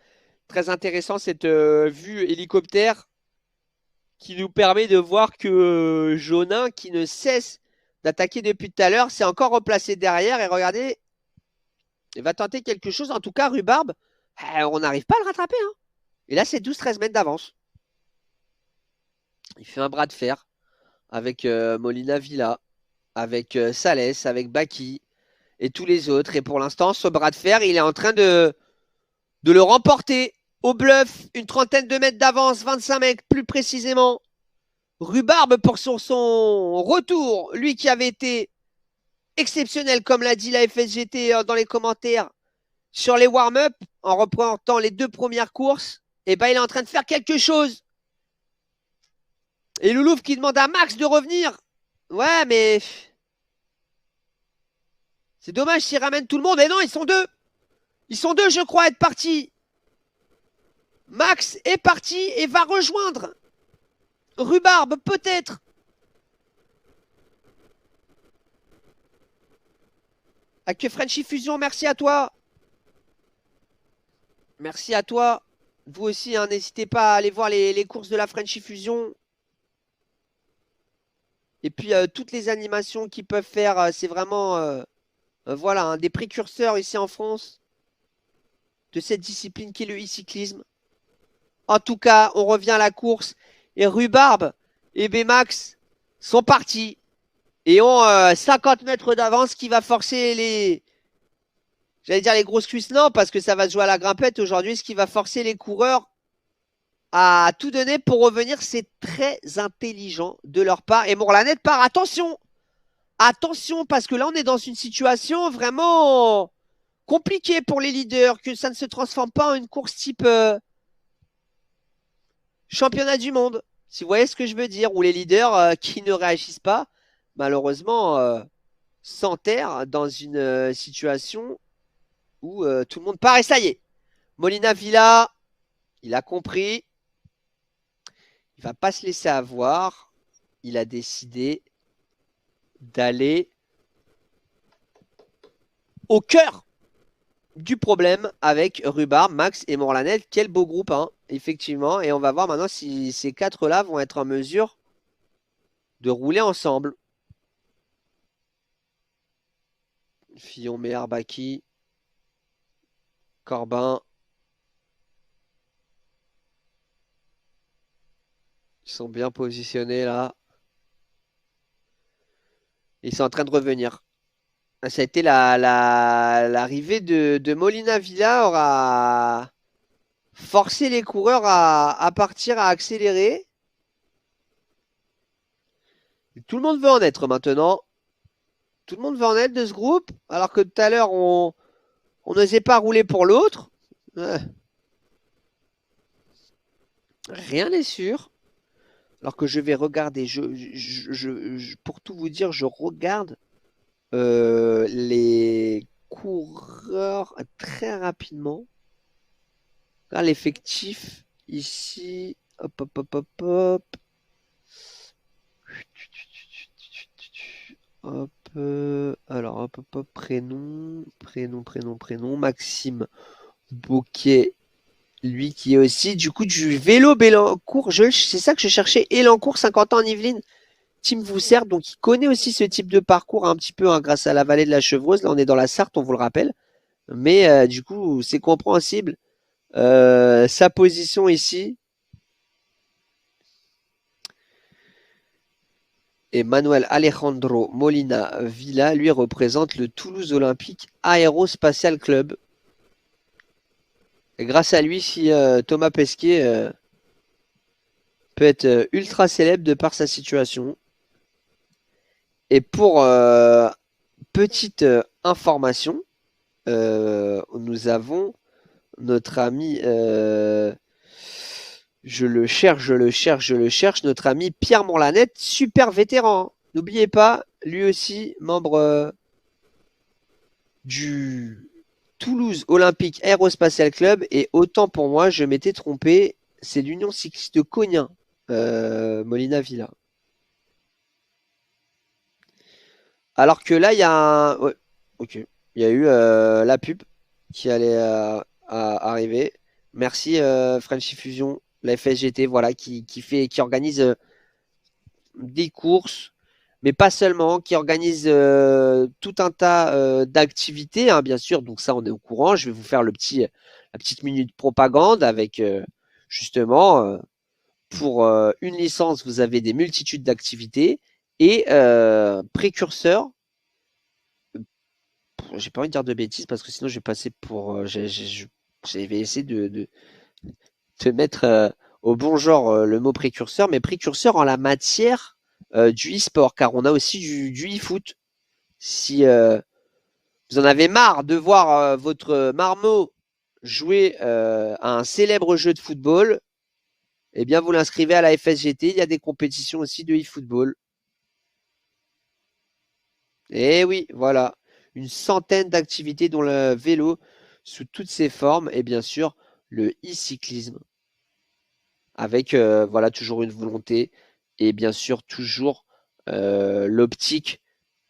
Très intéressant cette vue hélicoptère qui nous permet de voir que Jonin, qui ne cesse d'attaquer depuis tout à l'heure, s'est encore replacé derrière. Et regardez, il va tenter quelque chose. En tout cas, Rhubarbe, on n'arrive pas à le rattraper. Hein. Et là, c'est 12-13 mètres d'avance. Il fait un bras de fer avec Molina Villa, avec Salès, avec Baki et tous les autres. Et pour l'instant, ce bras de fer, il est en train de le remporter au bluff. Une trentaine de mètres d'avance, 25 mètres plus précisément. Rhubarbe pour son retour, lui qui avait été exceptionnel, comme l'a dit la FSGT dans les commentaires, sur les warm-up, en reprenant les 2 premières courses, et ben il est en train de faire quelque chose. Et Loulouf qui demande à Max de revenir. Ouais, mais c'est dommage s'il ramène tout le monde. Mais non, ils sont 2. Ils sont 2, je crois, à être partis. Max est parti et va rejoindre Rhubarbe, peut-être. Avec Frenchy Fusion, merci à toi. Merci à toi. Vous aussi, hein, n'hésitez pas à aller voir les courses de la Frenchy Fusion. Et puis, toutes les animations qu'ils peuvent faire, c'est vraiment voilà, hein, des précurseurs ici en France de cette discipline qui est le e-cyclisme. En tout cas, on revient à la course. Et Rhubarbe et Bmax sont partis. Et ont 50 mètres d'avance qui va forcer les... J'allais dire les grosses cuisses, non, parce que ça va se jouer à la grimpette aujourd'hui. Ce qui va forcer les coureurs à tout donner pour revenir. C'est très intelligent de leur part. Et Mourlanette part. Attention! Attention, parce que là, on est dans une situation vraiment compliquée pour les leaders. Que ça ne se transforme pas en une course type championnat du monde. Si vous voyez ce que je veux dire. Où les leaders qui ne réagissent pas, malheureusement, s'enterrent dans une situation où tout le monde part. Et ça y est. Molina Villa, il a compris. Il va pas se laisser avoir. Il a décidé d'aller au cœur du problème avec Rhubarbe, Max et Morlanet. Quel beau groupe, hein, effectivement. Et on va voir maintenant si ces 4-là vont être en mesure de rouler ensemble. Fillon, Méhar, Baki, Corbin. Ils sont bien positionnés là. Ils sont en train de revenir. Ça a été l'arrivée de Molina Villa aura forcé les coureurs à partir, à accélérer. Tout le monde veut en être maintenant. Tout le monde veut en être de ce groupe. Alors que tout à l'heure, on n'osait pas rouler pour l'autre. Rien n'est sûr. Alors que je vais regarder. Pour tout vous dire, je regarde les coureurs très rapidement. L'effectif ici. Hop, hop, hop, hop, hop. Hop, alors, hop, hop, hop, prénom. Maxime Bouquet, lui qui est aussi du coup du vélo Bélancourt. C'est ça que je cherchais. Élancourt, 50 ans en Yvelines. Tim Voussert, donc il connaît aussi ce type de parcours un petit peu hein, grâce à la vallée de la Chevreuse. Là, on est dans la Sarthe, on vous le rappelle. Mais du coup, c'est compréhensible. Sa position ici. Et Manuel Alejandro Molina Villa, lui, représente le Toulouse Olympique Aérospatial Club. Et grâce à lui, si Thomas Pesquet peut être ultra célèbre de par sa situation. Et pour petite information, nous avons notre ami, je le cherche, notre ami Pierre Morlanette, super vétéran. N'oubliez pas, lui aussi, membre du Toulouse Olympique Aérospatial Club. Et autant pour moi, je m'étais trompé, c'est l'Union cycliste de Cognin, Molina Villa. Alors que là, il y a un... Ouais, ok. Il y a eu la pub qui allait arriver. Merci Frenchy Fusion la FSGT, voilà, qui organise des courses, mais pas seulement, qui organise tout un tas d'activités, hein, bien sûr. Donc ça, on est au courant. Je vais vous faire la petite minute propagande avec justement pour une licence, vous avez des multitudes d'activités et précurseurs. J'ai pas envie de dire de bêtises parce que sinon je vais passer pour. J'avais essayé de mettre au bon genre le mot précurseur, mais précurseur en la matière du e-sport, car on a aussi du e-foot. Si vous en avez marre de voir votre marmot jouer à un célèbre jeu de football, eh bien vous l'inscrivez à la FSGT. Il y a des compétitions aussi de e-football. Et oui, voilà. Une centaine d'activités dont le vélo sous toutes ses formes et bien sûr le e-cyclisme avec voilà toujours une volonté et bien sûr toujours l'optique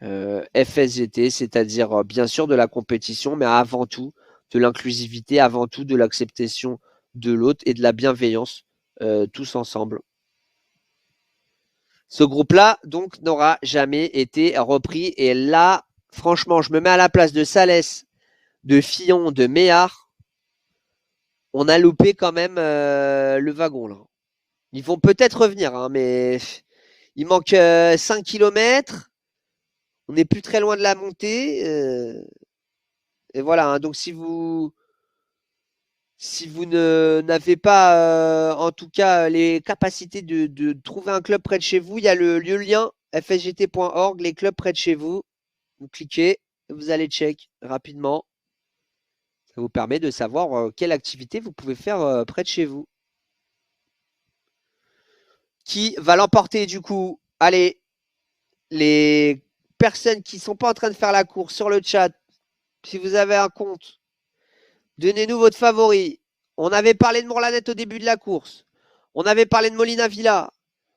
FSGT, c'est-à-dire bien sûr de la compétition, mais avant tout de l'inclusivité, avant tout de l'acceptation de l'autre et de la bienveillance tous ensemble. Ce groupe-là, donc, n'aura jamais été repris. Et là, franchement, je me mets à la place de Salès, de Fillon, de Méhard. On a loupé quand même le wagon, là. Ils vont peut-être revenir, hein, mais il manque 5 km. On n'est plus très loin de la montée. Et voilà, hein, donc si vous n'avez pas, en tout cas, les capacités de trouver un club près de chez vous, il y a le lien fsgt.org, les clubs près de chez vous. Vous cliquez, vous allez check rapidement. Ça vous permet de savoir quelle activité vous pouvez faire près de chez vous. Qui va l'emporter du coup? Allez, les personnes qui ne sont pas en train de faire la course sur le chat, si vous avez un compte, donnez-nous votre favori. On avait parlé de Mourlanette au début de la course. On avait parlé de Molina Villa.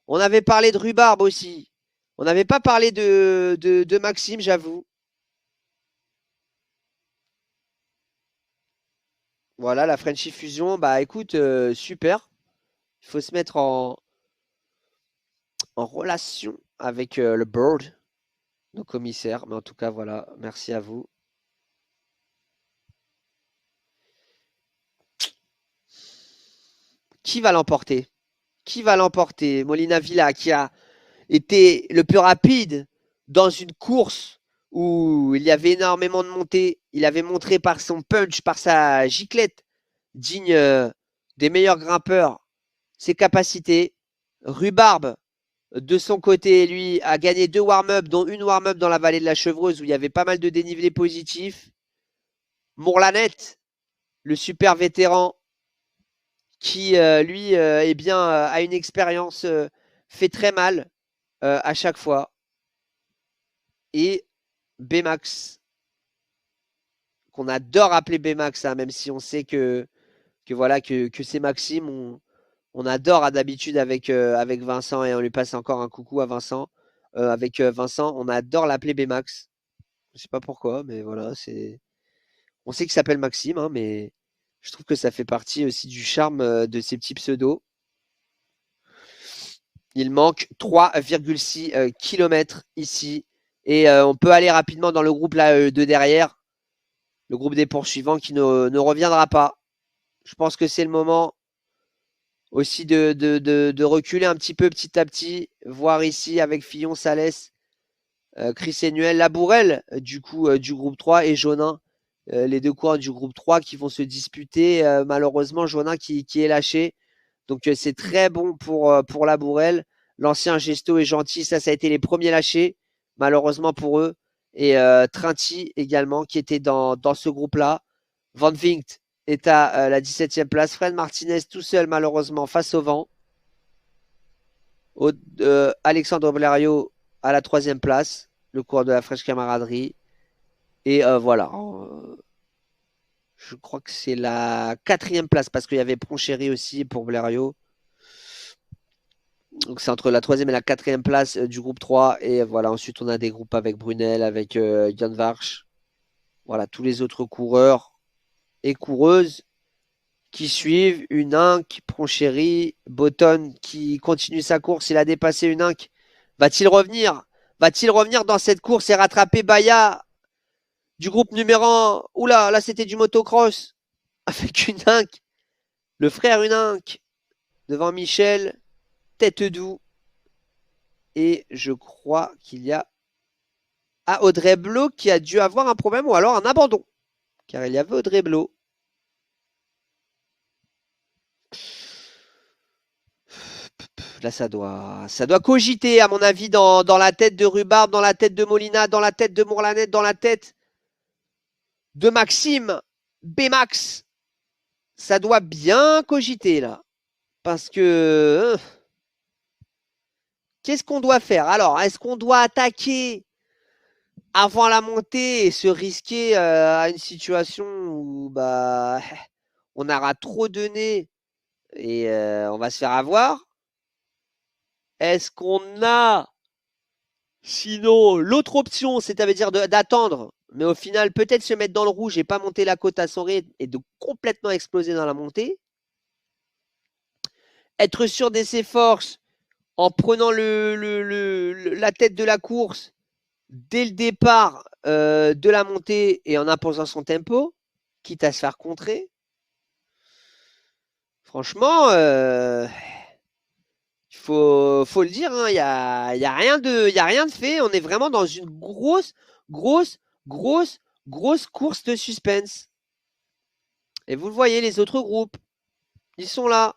On avait parlé de Rhubarbe aussi. On n'avait pas parlé de Maxime, j'avoue. Voilà, la Frenchy Fusion, bah écoute, super. Il faut se mettre en relation avec le Bird, nos commissaires. Mais en tout cas, voilà, merci à vous. Qui va l'emporter? Qui va l'emporter? Molina Villa, qui a été le plus rapide dans une course où il y avait énormément de montées. Il avait montré par son punch, par sa giclette, digne des meilleurs grimpeurs, ses capacités. Rhubarbe, de son côté, lui, a gagné 2 warm-up, dont une warm-up dans la vallée de la Chevreuse où il y avait pas mal de dénivelé positif. Mourlanette, le super vétéran, qui lui, eh bien, a une expérience fait très mal à chaque fois. Et Bmax, qu'on adore appeler Bmax, hein, même si on sait que voilà que c'est Maxime, on adore d'habitude avec Vincent et on lui passe encore un coucou à Vincent. Avec Vincent, on adore l'appeler Bmax. Je sais pas pourquoi, mais voilà, on sait qu'il s'appelle Maxime, hein, mais je trouve que ça fait partie aussi du charme de ces petits pseudos. Il manque 3,6 km ici. Et on peut aller rapidement dans le groupe là, de derrière. Le groupe des poursuivants qui ne reviendra pas. Je pense que c'est le moment aussi de reculer un petit peu petit à petit. Voir ici avec Fillon, Salès, Chris Enuel, Labourel du coup du groupe 3 et Jonin. Les deux coureurs du groupe 3 qui vont se disputer. Malheureusement, Jonin qui est lâché. Donc c'est très bon pour Labourel. L'ancien Gesto est gentil. Ça a été les premiers lâchés, malheureusement pour eux. Et Trinti également, qui était dans ce groupe-là. Van Vinkt est à la 17e place. Fred Martinez tout seul, malheureusement, face au vent. Alexandre Blériot à la 3e place, le coureur de la fraîche camaraderie. Et voilà. Je crois que c'est la 4e place parce qu'il y avait Pronchéry aussi pour Blériot. Donc c'est entre la 3e et la 4e place du groupe 3. Et voilà, ensuite on a des groupes avec Brunel, avec Jan Varch. Voilà, tous les autres coureurs et coureuses qui suivent. Une Inc, Pronchéri, Botton qui continue sa course. Il a dépassé une Inc. Va-t-il revenir? Va-t-il revenir dans cette course et rattraper Baya du groupe numéro 1? Oula, là c'était du motocross. Avec une Inc. Le frère une Inc. Devant Michel. Tête doux. Et je crois qu'il y a Audrey Blo qui a dû avoir un problème ou alors un abandon. Car il y avait Audrey Blo. Là, ça doit cogiter, à mon avis, dans la tête de Rhubarbe, dans la tête de Molina, dans la tête de Mourlanette, dans la tête de Maxime Bmax. Ça doit bien cogiter, là. Parce que... qu'est-ce qu'on doit faire? Alors, est-ce qu'on doit attaquer avant la montée et se risquer à une situation où bah, on aura trop donné et on va se faire avoir? Est-ce qu'on a sinon l'autre option, c'est-à-dire d'attendre, mais au final peut-être se mettre dans le rouge et pas monter la côte à son rythme et de complètement exploser dans la montée? Être sûr de ses forces en prenant la tête de la course dès le départ de la montée et en imposant son tempo, quitte à se faire contrer. Franchement, il faut le dire, il hein, y a rien de fait. On est vraiment dans une grosse course de suspense. Et vous le voyez, les autres groupes, ils sont là.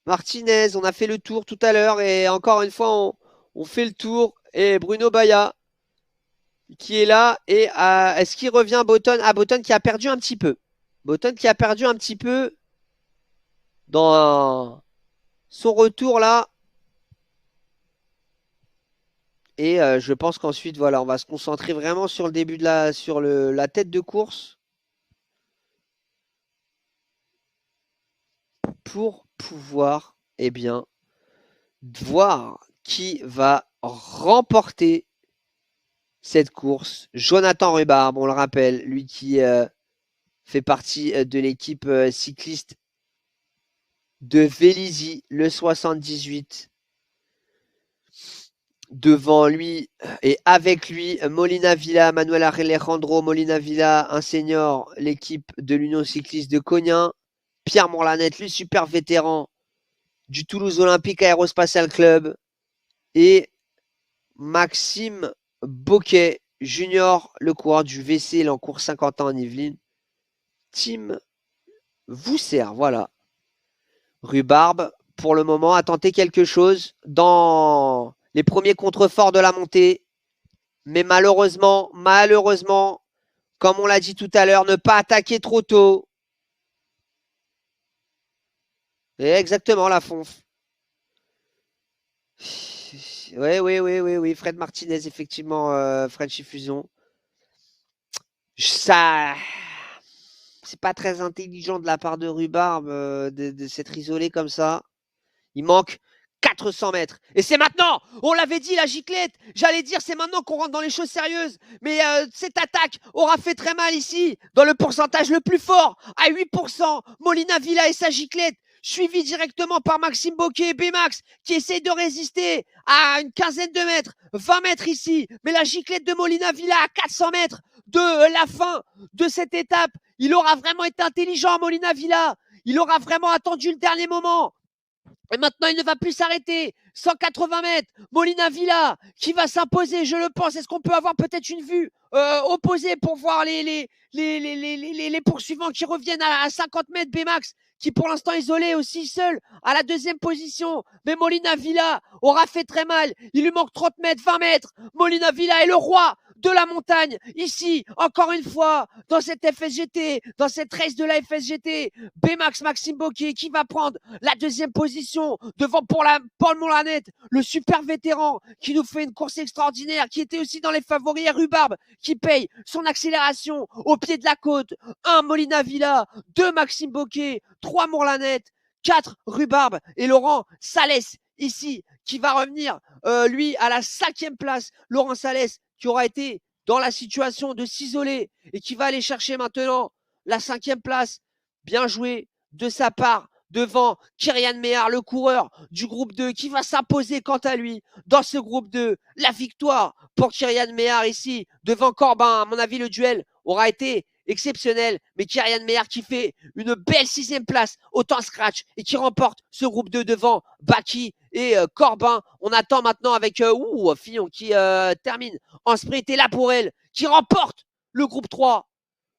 Martinez, on a fait le tour tout à l'heure et encore une fois, on fait le tour. Et Bruno Baya qui est là. Et est-ce qu'il revient Botton? Ah, Botton qui a perdu un petit peu. Botton qui a perdu un petit peu dans son retour là. Et je pense qu'ensuite, voilà, on va se concentrer vraiment sur le début de la tête de course. Pour pouvoir, eh bien, voir qui va remporter cette course. Jonathan Rhubarbe, on le rappelle, lui qui fait partie de l'équipe cycliste de Vélizy, le 78. Devant lui et avec lui, Molina Villa, Manuel Alejandro Molina Villa, un senior, l'équipe de l'Union cycliste de Cognin. Pierre Mourlanette, lui super vétéran du Toulouse Olympique Aérospatial Club. Et Maxime Boquet, junior, le coureur du VC, en cours 50 ans en Yvelines. Team vous sert, voilà. Rhubarbe, pour le moment, a tenté quelque chose dans les premiers contreforts de la montée. Mais malheureusement, comme on l'a dit tout à l'heure, ne pas attaquer trop tôt. Et exactement, la fonf. Oui. Fred Martinez, effectivement, Frenchy Fusion. Ça... C'est pas très intelligent de la part de Rhubarbe de s'être isolé comme ça. Il manque 400 mètres. Et c'est maintenant. On l'avait dit, la giclette. J'allais dire, c'est maintenant qu'on rentre dans les choses sérieuses. Mais cette attaque aura fait très mal ici, dans le pourcentage le plus fort, à 8%. Molina Villa et sa giclette, suivi directement par Maxime Boquet et Bmax, qui essaye de résister à une quinzaine de mètres, 20 mètres ici. Mais la giclette de Molina Villa à 400 mètres de la fin de cette étape. Il aura vraiment été intelligent, Molina Villa. Il aura vraiment attendu le dernier moment. Et maintenant, il ne va plus s'arrêter. 180 mètres. Molina Villa qui va s'imposer, je le pense. Est-ce qu'on peut avoir peut-être une vue opposée pour voir les poursuivants qui reviennent à 50 mètres? Bmax qui pour l'instant isolé aussi seul à la deuxième position. Mais Molina Villa aura fait très mal. Il lui manque 30 mètres, 20 mètres. Molina Villa est le roi de la montagne. Ici, encore une fois, dans cette FSGT, dans cette race de la FSGT, Bmax Maxime Boquet qui va prendre la deuxième position devant Paul Mourlanette, le super vétéran qui nous fait une course extraordinaire, qui était aussi dans les favoris. Rhubarbe qui paye son accélération au pied de la côte. 1 Molina Villa, 2 Maxime Boquet, 3 Mourlanette, 4 Rhubarbe et Laurent Salès ici qui va revenir lui à la 5e place. Laurent Salès qui aura été dans la situation de s'isoler et qui va aller chercher maintenant la 5e place Bien joué de sa part devant Kyrian Mehar, le coureur du groupe 2, qui va s'imposer quant à lui dans ce groupe 2. La victoire pour Kyrian Mehar ici, devant Corbin. À mon avis, le duel aura été exceptionnel, mais Kyrian Mehar qui fait une belle 6e place au temps scratch et qui remporte ce groupe 2 devant Baki et Corbin. On attend maintenant avec Fillon qui termine en sprint et Labourelle qui remporte le groupe 3.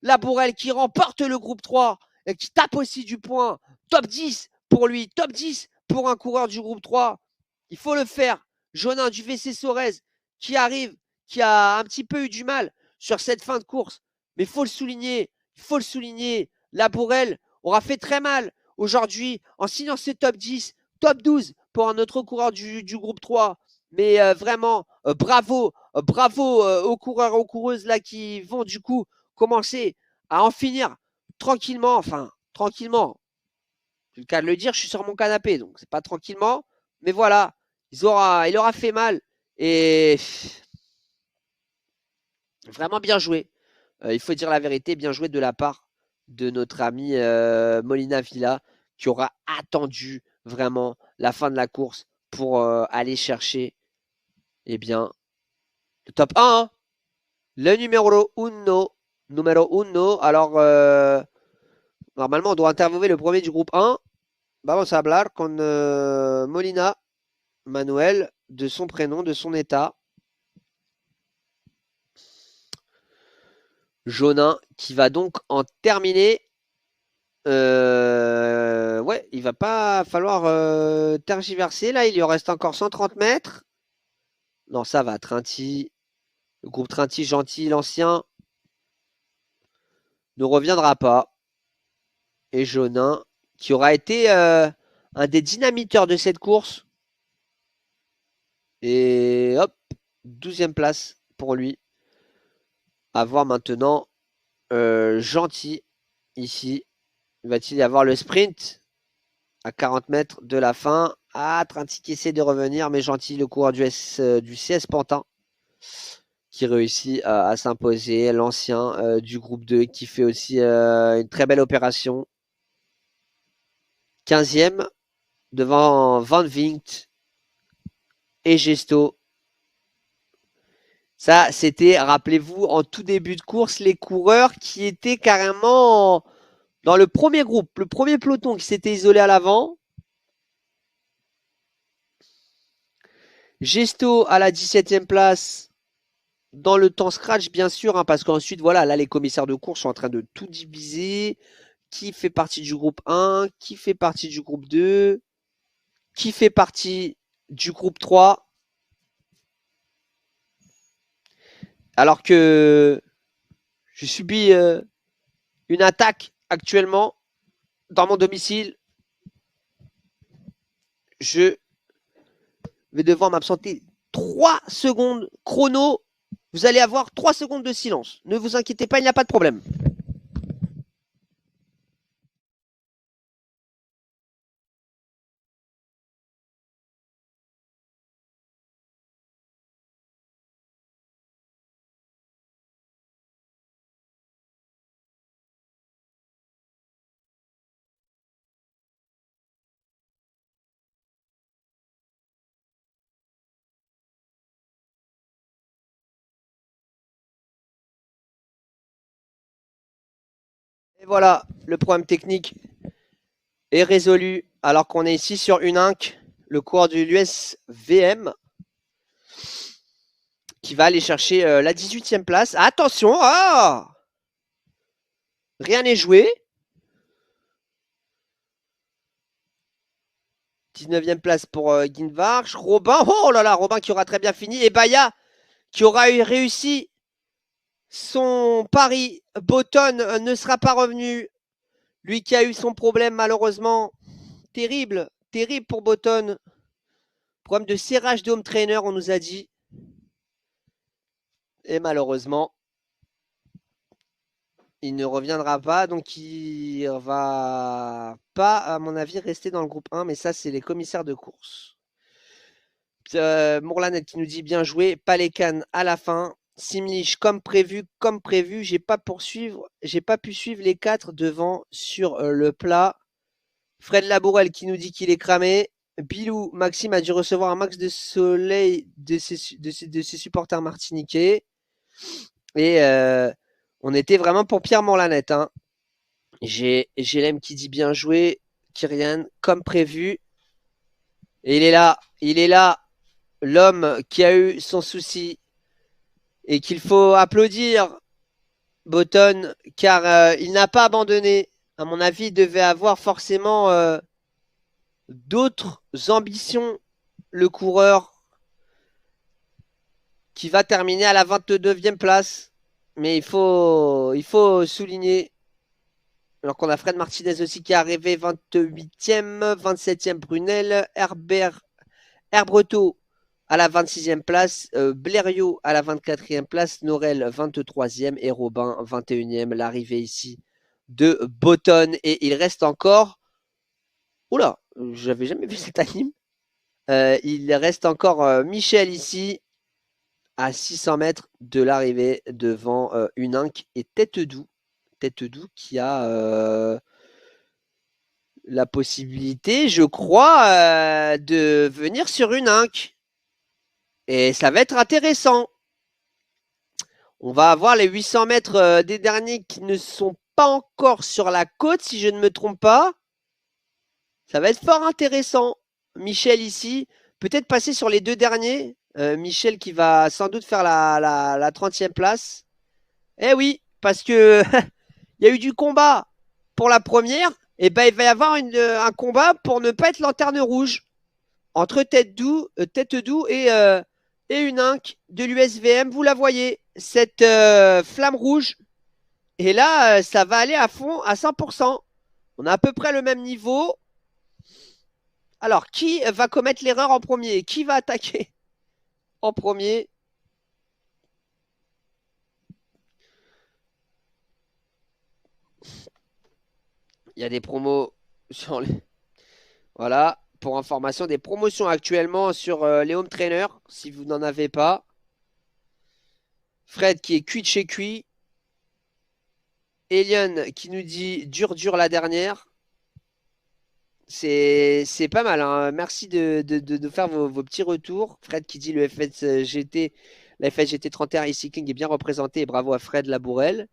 Labourelle qui remporte le groupe 3 et qui tape aussi du point. Top 10 pour lui, top 10 pour un coureur du groupe 3. Il faut le faire. Jonin du VC Sorez qui arrive, qui a un petit peu eu du mal sur cette fin de course. Mais il faut le souligner, il faut le souligner. Labourelle aura fait très mal aujourd'hui en signant ce top 10, top 12 pour un autre coureur du groupe 3. Mais vraiment, bravo, bravo aux coureurs et aux coureuses là qui vont du coup commencer à en finir tranquillement, enfin tranquillement. C'est le cas de le dire, je suis sur mon canapé, donc c'est pas tranquillement. Mais voilà, il aura fait mal. Et vraiment bien joué. Il faut dire la vérité, bien joué de la part de notre ami Molina Villa, qui aura attendu vraiment la fin de la course pour aller chercher eh bien, le top 1. Hein. Le numéro 1. Numéro 1. Alors, normalement, on doit interviewer le premier du groupe 1. Vamos a hablar con Molina Manuel, de son prénom, de son état. Jonin, qui va donc en terminer. Ouais, il va pas falloir tergiverser. Là, il lui reste encore 130 mètres. Non, ça va. Trinti. Le groupe Trinti, gentil, l'ancien, ne reviendra pas. Et Jonin, qui aura été un des dynamiteurs de cette course. Et hop, 12e place pour lui. À voir maintenant gentil ici. Va-t-il y avoir le sprint à 40 mètres de la fin? Ah, Trinti qui essaie de revenir, mais gentil, le coureur du CS Pantin qui réussit à s'imposer. L'ancien du groupe 2 qui fait aussi une très belle opération. 15e devant Van Vinkt et Gesto. Ça, c'était, rappelez-vous, en tout début de course, les coureurs qui étaient carrément dans le premier groupe, le premier peloton qui s'était isolé à l'avant. Gesto à la 17e place dans le temps scratch, bien sûr, hein, parce qu'ensuite, voilà, là, les commissaires de course sont en train de tout diviser. Qui fait partie du groupe 1, qui fait partie du groupe 2, qui fait partie du groupe 3. Alors que je subis une attaque actuellement dans mon domicile. Je vais devoir m'absenter 3 secondes chrono. Vous allez avoir 3 secondes de silence. Ne vous inquiétez pas, il n'y a pas de problème. Et voilà, le problème technique est résolu alors qu'on est ici sur une inc, le cours de l'US VM qui va aller chercher la 18e place. Attention, rien n'est joué. 19e place pour Guinvarch. Robin, oh là là, Robin qui aura très bien fini. Et Baya qui aura réussi son pari. Botton ne sera pas revenu. Lui qui a eu son problème malheureusement. Terrible, terrible pour Botton. Problème de serrage de home trainer, on nous a dit. Et malheureusement, il ne reviendra pas. Donc il va pas, à mon avis, rester dans le groupe 1. Mais ça, c'est les commissaires de course. Mourlanet qui nous dit bien joué. Palécan à la fin. Simlich, comme prévu, comme prévu. J'ai pas pu suivre les 4 devant sur le plat. Fred Labourel qui nous dit qu'il est cramé. Bilou, Maxime a dû recevoir un max de soleil de ses supporters martiniquais. Et on était vraiment pour Pierre Morlanette. Hein. J'ai l'aime qui dit bien joué. Kyrian, comme prévu. Et il est là, l'homme qui a eu son souci et qu'il faut applaudir, Botton, car il n'a pas abandonné. À mon avis, il devait avoir forcément d'autres ambitions, le coureur qui va terminer à la 22e place. Mais il faut souligner, alors qu'on a Fred Martinez aussi qui est arrivé 28e, 27e Brunel, Herbreto à la 26e place, Blériot à la 24e place, Norel 23e et Robin 21e. L'arrivée ici de Botton et il reste encore... Oula, j'avais jamais vu cette anime. Il reste encore Michel ici à 600 mètres de l'arrivée devant Uninck et Tête-Doux. Tête-Doux qui a la possibilité, je crois, de venir sur Uninck. Et ça va être intéressant. On va avoir les 800 mètres des derniers qui ne sont pas encore sur la côte, si je ne me trompe pas. Ça va être fort intéressant. Michel ici, peut-être passer sur les 2 derniers. Michel qui va sans doute faire la 30e place. Eh oui, parce que il y a eu du combat pour la première. Et ben il va y avoir un combat pour ne pas être lanterne rouge entre Tête-Doux et Uninck de l'USVM. Vous la voyez, cette flamme rouge. Et là, ça va aller à fond, à 100%. On a à peu près le même niveau. Alors, qui va commettre l'erreur en premier? Qui va attaquer en premier? Il y a des promos sur les... Voilà, pour information, des promotions actuellement sur les home trainers, si vous n'en avez pas. Fred qui est cuit de chez cuit. Eliane qui nous dit dur la dernière. C'est pas mal. Hein. Merci de faire vos petits retours. Fred qui dit le FSGT, la FSGT 31 e-cycling est bien représentée. Et bravo à Fred Labourel.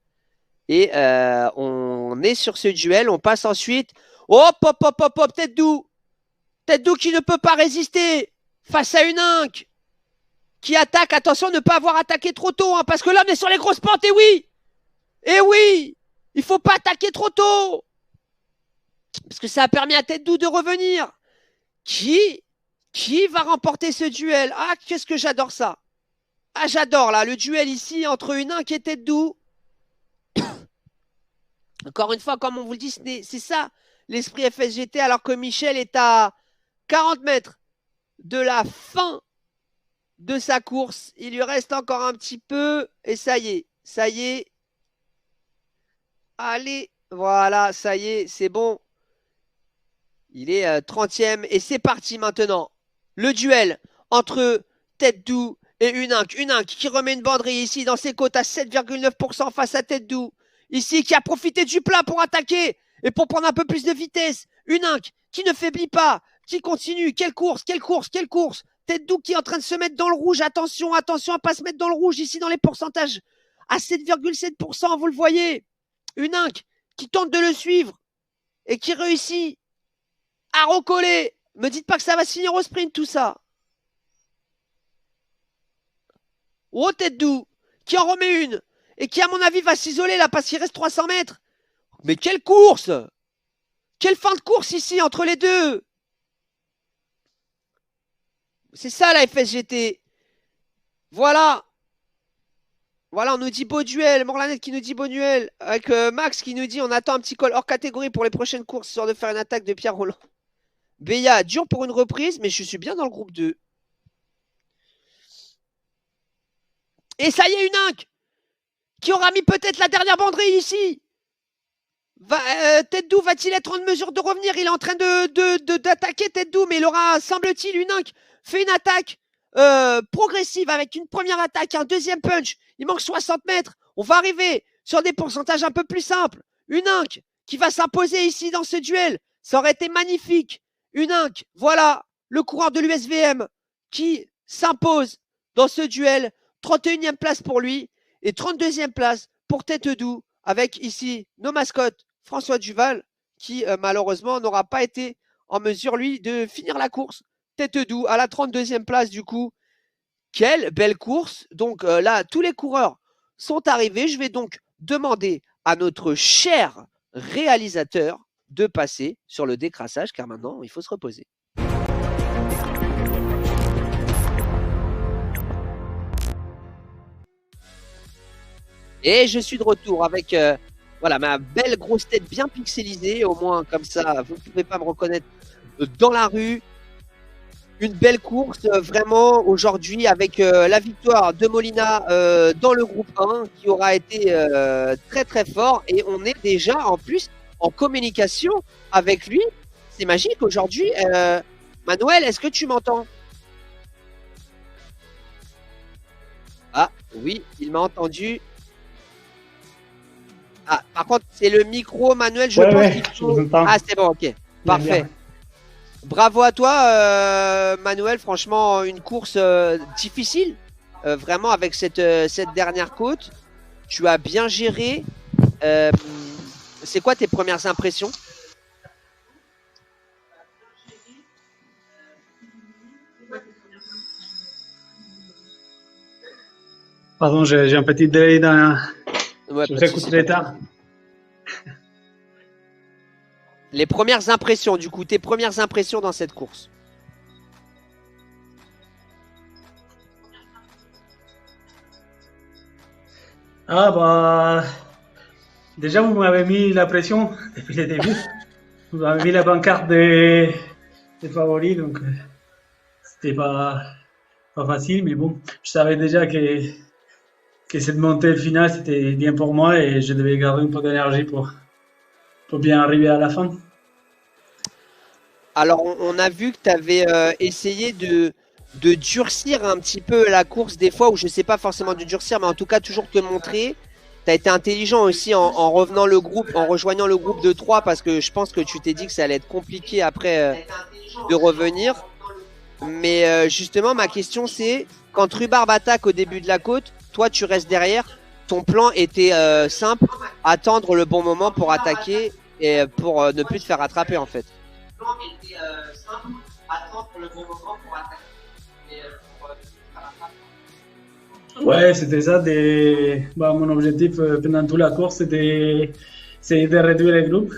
Et on est sur ce duel. On passe ensuite. Hop, hop, hop, hop, hop, Tête-Doux. Tête-Doux qui ne peut pas résister face à Uninck qui attaque. Attention, ne pas avoir attaqué trop tôt. Hein, parce que là, on est sur les grosses pentes. Et oui! Et oui! Il faut pas attaquer trop tôt! Parce que ça a permis à Tête-Doux de revenir. Qui va remporter ce duel? Ah, qu'est-ce que j'adore ça. Ah, j'adore là, le duel ici entre Uninck et Tête-Doux. Encore une fois, comme on vous le dit, c'est ça l'esprit FSGT, alors que Michel est à 40 mètres de la fin de sa course. Il lui reste encore un petit peu et ça y est. Allez, voilà, ça y est, c'est bon. Il est 30e et c'est parti maintenant. Le duel entre Tête-Doux et Uninck. Uninck qui remet une banderille ici dans ses côtes à 7,9% face à Tête-Doux. Ici qui a profité du plat pour attaquer et pour prendre un peu plus de vitesse. Uninck qui ne faiblit pas, qui continue. Quelle course. Tête-Doux qui est en train de se mettre dans le rouge. Attention à ne pas se mettre dans le rouge ici dans les pourcentages. À 7,7%, vous le voyez. Uninck qui tente de le suivre et qui réussit à recoller. Me dites pas que ça va se finir au sprint tout ça. Oh, Tête-Doux qui en remet une et qui à mon avis va s'isoler là parce qu'il reste 300 mètres. Mais quelle course! Quelle fin de course ici entre les deux! C'est ça la FSGT. Voilà. Voilà, on nous dit beau duel. Morlanette qui nous dit beau duel. Avec Max qui nous dit on attend un petit call hors catégorie pour les prochaines courses, histoire de faire une attaque de Pierre Roland. Béa, dur pour une reprise, mais je suis bien dans le groupe 2. Et ça y est, Uninck qui aura mis peut-être la dernière banderille ici. Tête-Doux va-t-il être en mesure de revenir? Il est en train d'attaquer Tête-Doux, mais il aura, semble-t-il, Uninck fait une attaque progressive avec une première attaque, un deuxième punch Il manque 60 mètres. On va arriver sur des pourcentages un peu plus simples. Une Inc qui va s'imposer ici dans ce duel. Ça aurait été magnifique. Une Inc, voilà le coureur de l'USVM qui s'impose dans ce duel. 31e place pour lui et 32e place pour Tête Doux avec ici nos mascottes François Duval qui malheureusement n'aura pas été en mesure lui de finir la course. Tête Doux à la 32e place du coup. Quelle belle course. Donc là, tous les coureurs sont arrivés. Je vais donc demander à notre cher réalisateur de passer sur le décrassage car maintenant, il faut se reposer. Et je suis de retour avec voilà, ma belle grosse tête bien pixelisée. Au moins, comme ça, vous ne pouvez pas me reconnaître dans la rue. Une belle course vraiment aujourd'hui avec la victoire de Molina dans le groupe 1 qui aura été très très fort et on est déjà en plus en communication avec lui. C'est magique aujourd'hui. Manuel, est-ce que tu m'entends? Ah oui, il m'a entendu. Ah, par contre, c'est le micro, Manuel, je pense qu'il faut... Ah, c'est bon, ok. Parfait. Bien. Bravo à toi, Manuel. Franchement, une course difficile, vraiment avec cette dernière côte. Tu as bien géré. C'est quoi tes premières impressions? Pardon, j'ai un petit délai dans... Ouais, je vous écoute très tard. Les premières impressions, du coup, tes premières impressions dans cette course? Ah bah... Déjà, vous m'avez mis la pression depuis le début. Vous m'avez mis la pancarte des favoris, donc c'était pas facile, mais bon, je savais déjà que cette montée finale, c'était bien pour moi et je devais garder un peu d'énergie pour bien arriver à la fin. Alors, on a vu que tu avais essayé de durcir un petit peu la course des fois, ou je sais pas forcément de durcir, mais en tout cas toujours te montrer. Tu as été intelligent aussi en revenant le groupe, en rejoignant le groupe de 3 parce que je pense que tu t'es dit que ça allait être compliqué après de revenir. Mais justement, ma question c'est, quand Rhubarbe attaque au début de la côte, toi tu restes derrière. Ton plan était simple, attendre le bon moment pour attaquer et pour ne plus te faire attraper en fait. Le plan était simple, attendre le bon moment pour attaquer. Ouais, c'était ça. Mon objectif pendant toute la course, c'était de réduire le groupe.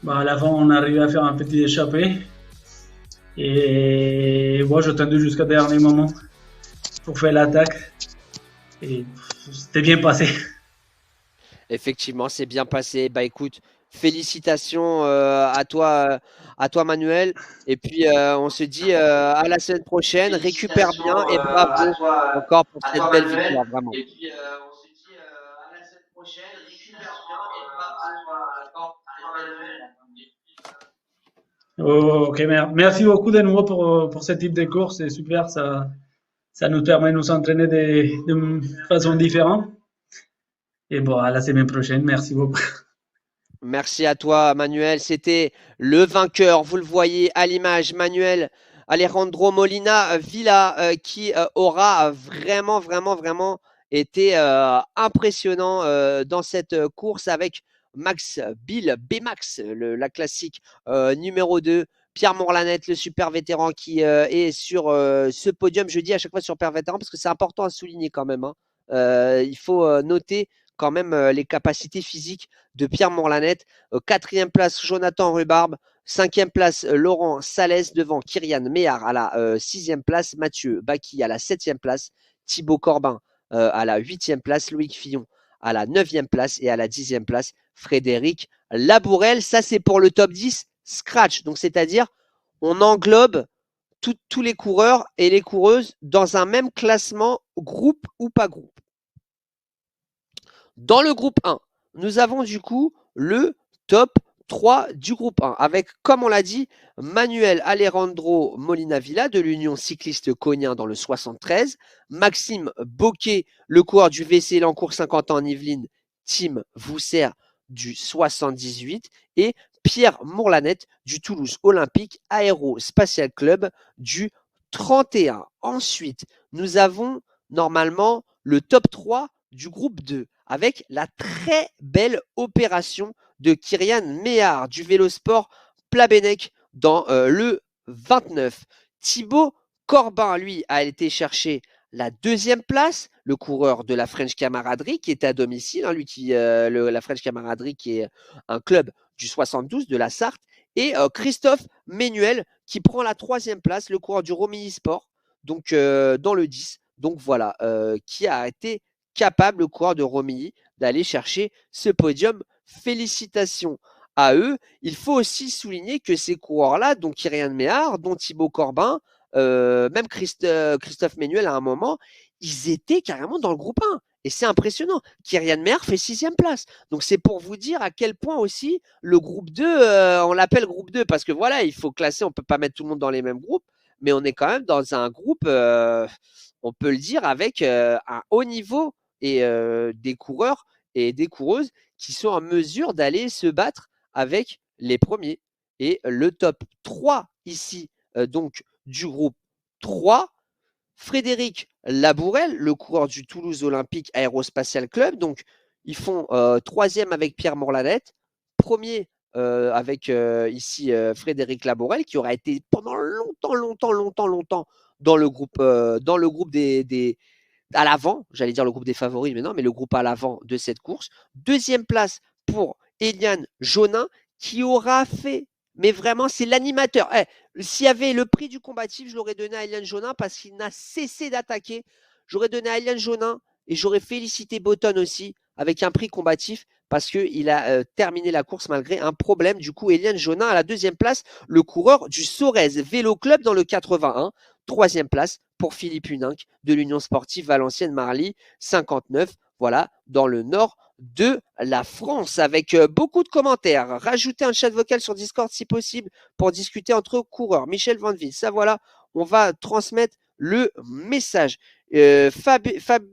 À la fin, on arrivait à faire un petit échappé. Et moi, j'attendais jusqu'au dernier moment pour faire l'attaque. Et c'était bien passé. Effectivement, c'est bien passé. Bah écoute, félicitations à toi, Manuel. Et puis on se dit à la semaine prochaine. Récupère bien et bravo encore pour cette belle victoire, vraiment. Et puis on se dit à la semaine prochaine. Récupère bien et bravo encore pour Manuel. Ok, merci beaucoup de nouveau pour ce type de course. C'est super, ça nous permet de nous entraîner de façon différente. Et bon, à la semaine prochaine. Merci beaucoup. Merci à toi, Manuel. C'était le vainqueur. Vous le voyez à l'image, Manuel Alejandro Molina Villa, qui aura vraiment été impressionnant dans cette course avec Max Bill B-Max, la classique numéro 2. Pierre Morlanette, le super vétéran qui est sur ce podium. Je dis à chaque fois super vétéran parce que c'est important à souligner quand même. Il faut noter quand même les capacités physiques de Pierre Morlanette. 4e place, Jonathan Rhubarbe. 5e place, Laurent Salès devant Kyrian Méhard à la 6e place. Mathieu Baki à la 7e place. Thibaut Corbin à la 8e place. Loïc Fillon à la 9e place. Et à la 10e place, Frédéric Labourelle. Ça, c'est pour le top 10 scratch. Donc, c'est-à-dire, on englobe tous les coureurs et les coureuses dans un même classement, groupe ou pas groupe. Dans le groupe 1, nous avons du coup le top 3 du groupe 1, avec, comme on l'a dit, Manuel Alejandro Molina-Villa de l'Union cycliste Kognien dans le 73, Maxime Boquet, le coureur du VC Lancourt 50 ans en Yvelines, Team Vousser du 78, et Pierre Mourlanette du Toulouse Olympique Aérospatial Club du 31. Ensuite, nous avons normalement le top 3 du groupe 2, avec la très belle opération de Kyrian Méhard du Vélosport Plabennec dans le 29. Thibaut Corbin, lui, a été chercher la deuxième place, le coureur de la French Camaraderie qui était à domicile, lui la French Camaraderie qui est un club du 72 de la Sarthe, et Christophe Ménuel qui prend la troisième place, le coureur du Romilly Sport, donc dans le 10. Donc voilà, qui a été capable, le coureur de Romilly, d'aller chercher ce podium. Félicitations à eux. Il faut aussi souligner que ces coureurs-là, dont Kyrian Méhard, dont Thibaut Corbin, même Christophe Ménuel à un moment, ils étaient carrément dans le groupe 1. Et c'est impressionnant. Kyrian Méhard fait 6e place. Donc c'est pour vous dire à quel point aussi le groupe 2, on l'appelle groupe 2 parce que voilà, il faut classer, on ne peut pas mettre tout le monde dans les mêmes groupes, mais on est quand même dans un groupe, on peut le dire, avec un haut niveau et des coureurs et des coureuses qui sont en mesure d'aller se battre avec les premiers. Et le top 3 ici, donc du groupe 3, Frédéric Labourel, le coureur du Toulouse Olympique Aérospatial Club. Donc, ils font troisième avec Pierre Mourlanette, premier avec ici Frédéric Labourel, qui aura été pendant longtemps dans le groupe des à l'avant, j'allais dire le groupe des favoris, mais non, mais le groupe à l'avant de cette course. Deuxième place pour Eliane Jaunin, qui aura fait, mais vraiment, c'est l'animateur. S'il y avait le prix du combatif, je l'aurais donné à Eliane Jaunin parce qu'il n'a cessé d'attaquer. J'aurais donné à Eliane Jaunin et j'aurais félicité Botton aussi avec un prix combatif parce qu'il a terminé la course malgré un problème. Du coup, Eliane Jaunin à la deuxième place, le coureur du Sorez Vélo Club dans le 81. Troisième place pour Philippe Huninck de l'Union sportive Valenciennes-Marly 59. Voilà, dans le nord de la France, avec beaucoup de commentaires. Rajoutez un chat vocal sur Discord si possible pour discuter entre coureurs. Michel Vanville, ça voilà, on va transmettre le message. Fab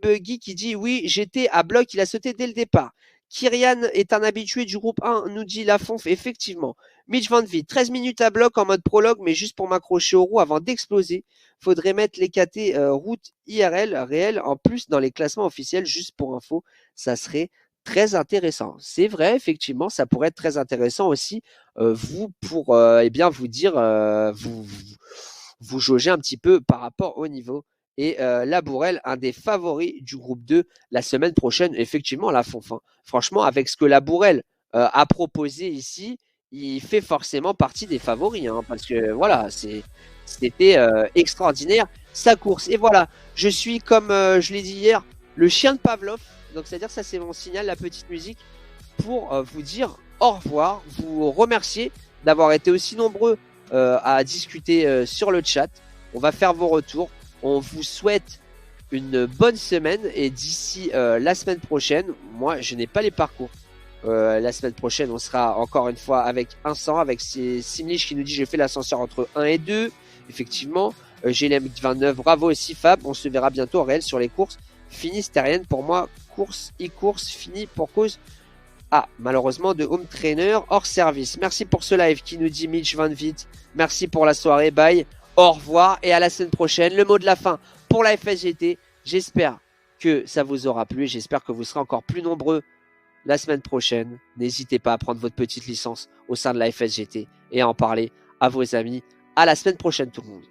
Guy qui dit oui, j'étais à bloc, il a sauté dès le départ. Kyrian est un habitué du groupe 1, nous dit Lafonf, effectivement. Mitch Van Vie, 13 minutes à bloc en mode prologue, mais juste pour m'accrocher aux roues avant d'exploser. Faudrait mettre les KT route IRL réel en plus dans les classements officiels, juste pour info. Ça serait très intéressant. C'est vrai, effectivement, ça pourrait être très intéressant aussi, vous, pour eh bien, vous dire, vous jaugez un petit peu par rapport au niveau. Et Labourel, un des favoris du groupe 2 la semaine prochaine, effectivement, la Fonfin. Franchement, avec ce que Labourel a proposé ici, il fait forcément partie des favoris, hein, parce que voilà, c'était extraordinaire sa course. Et voilà, je suis comme je l'ai dit hier, le chien de Pavlov. Donc c'est-à-dire ça c'est mon signal, la petite musique, pour vous dire au revoir, vous remercier d'avoir été aussi nombreux à discuter sur le chat. On va faire vos retours. On vous souhaite une bonne semaine et d'ici la semaine prochaine, moi je n'ai pas les parcours. La semaine prochaine, on sera encore une fois avec un 100, avec Simlich qui nous dit je fais l'ascenseur entre 1 et 2. Effectivement, GLM 29, bravo aussi Fab. On se verra bientôt en réel sur les courses finistériennes. Pour moi, course e-course finie pour cause malheureusement de home trainer hors service. Merci pour ce live qui nous dit Mitch Van Viet. Merci pour la soirée, bye. Au revoir et à la semaine prochaine. Le mot de la fin pour la FSGT. J'espère que ça vous aura plu. J'espère que vous serez encore plus nombreux la semaine prochaine. N'hésitez pas à prendre votre petite licence au sein de la FSGT et à en parler à vos amis. À la semaine prochaine tout le monde.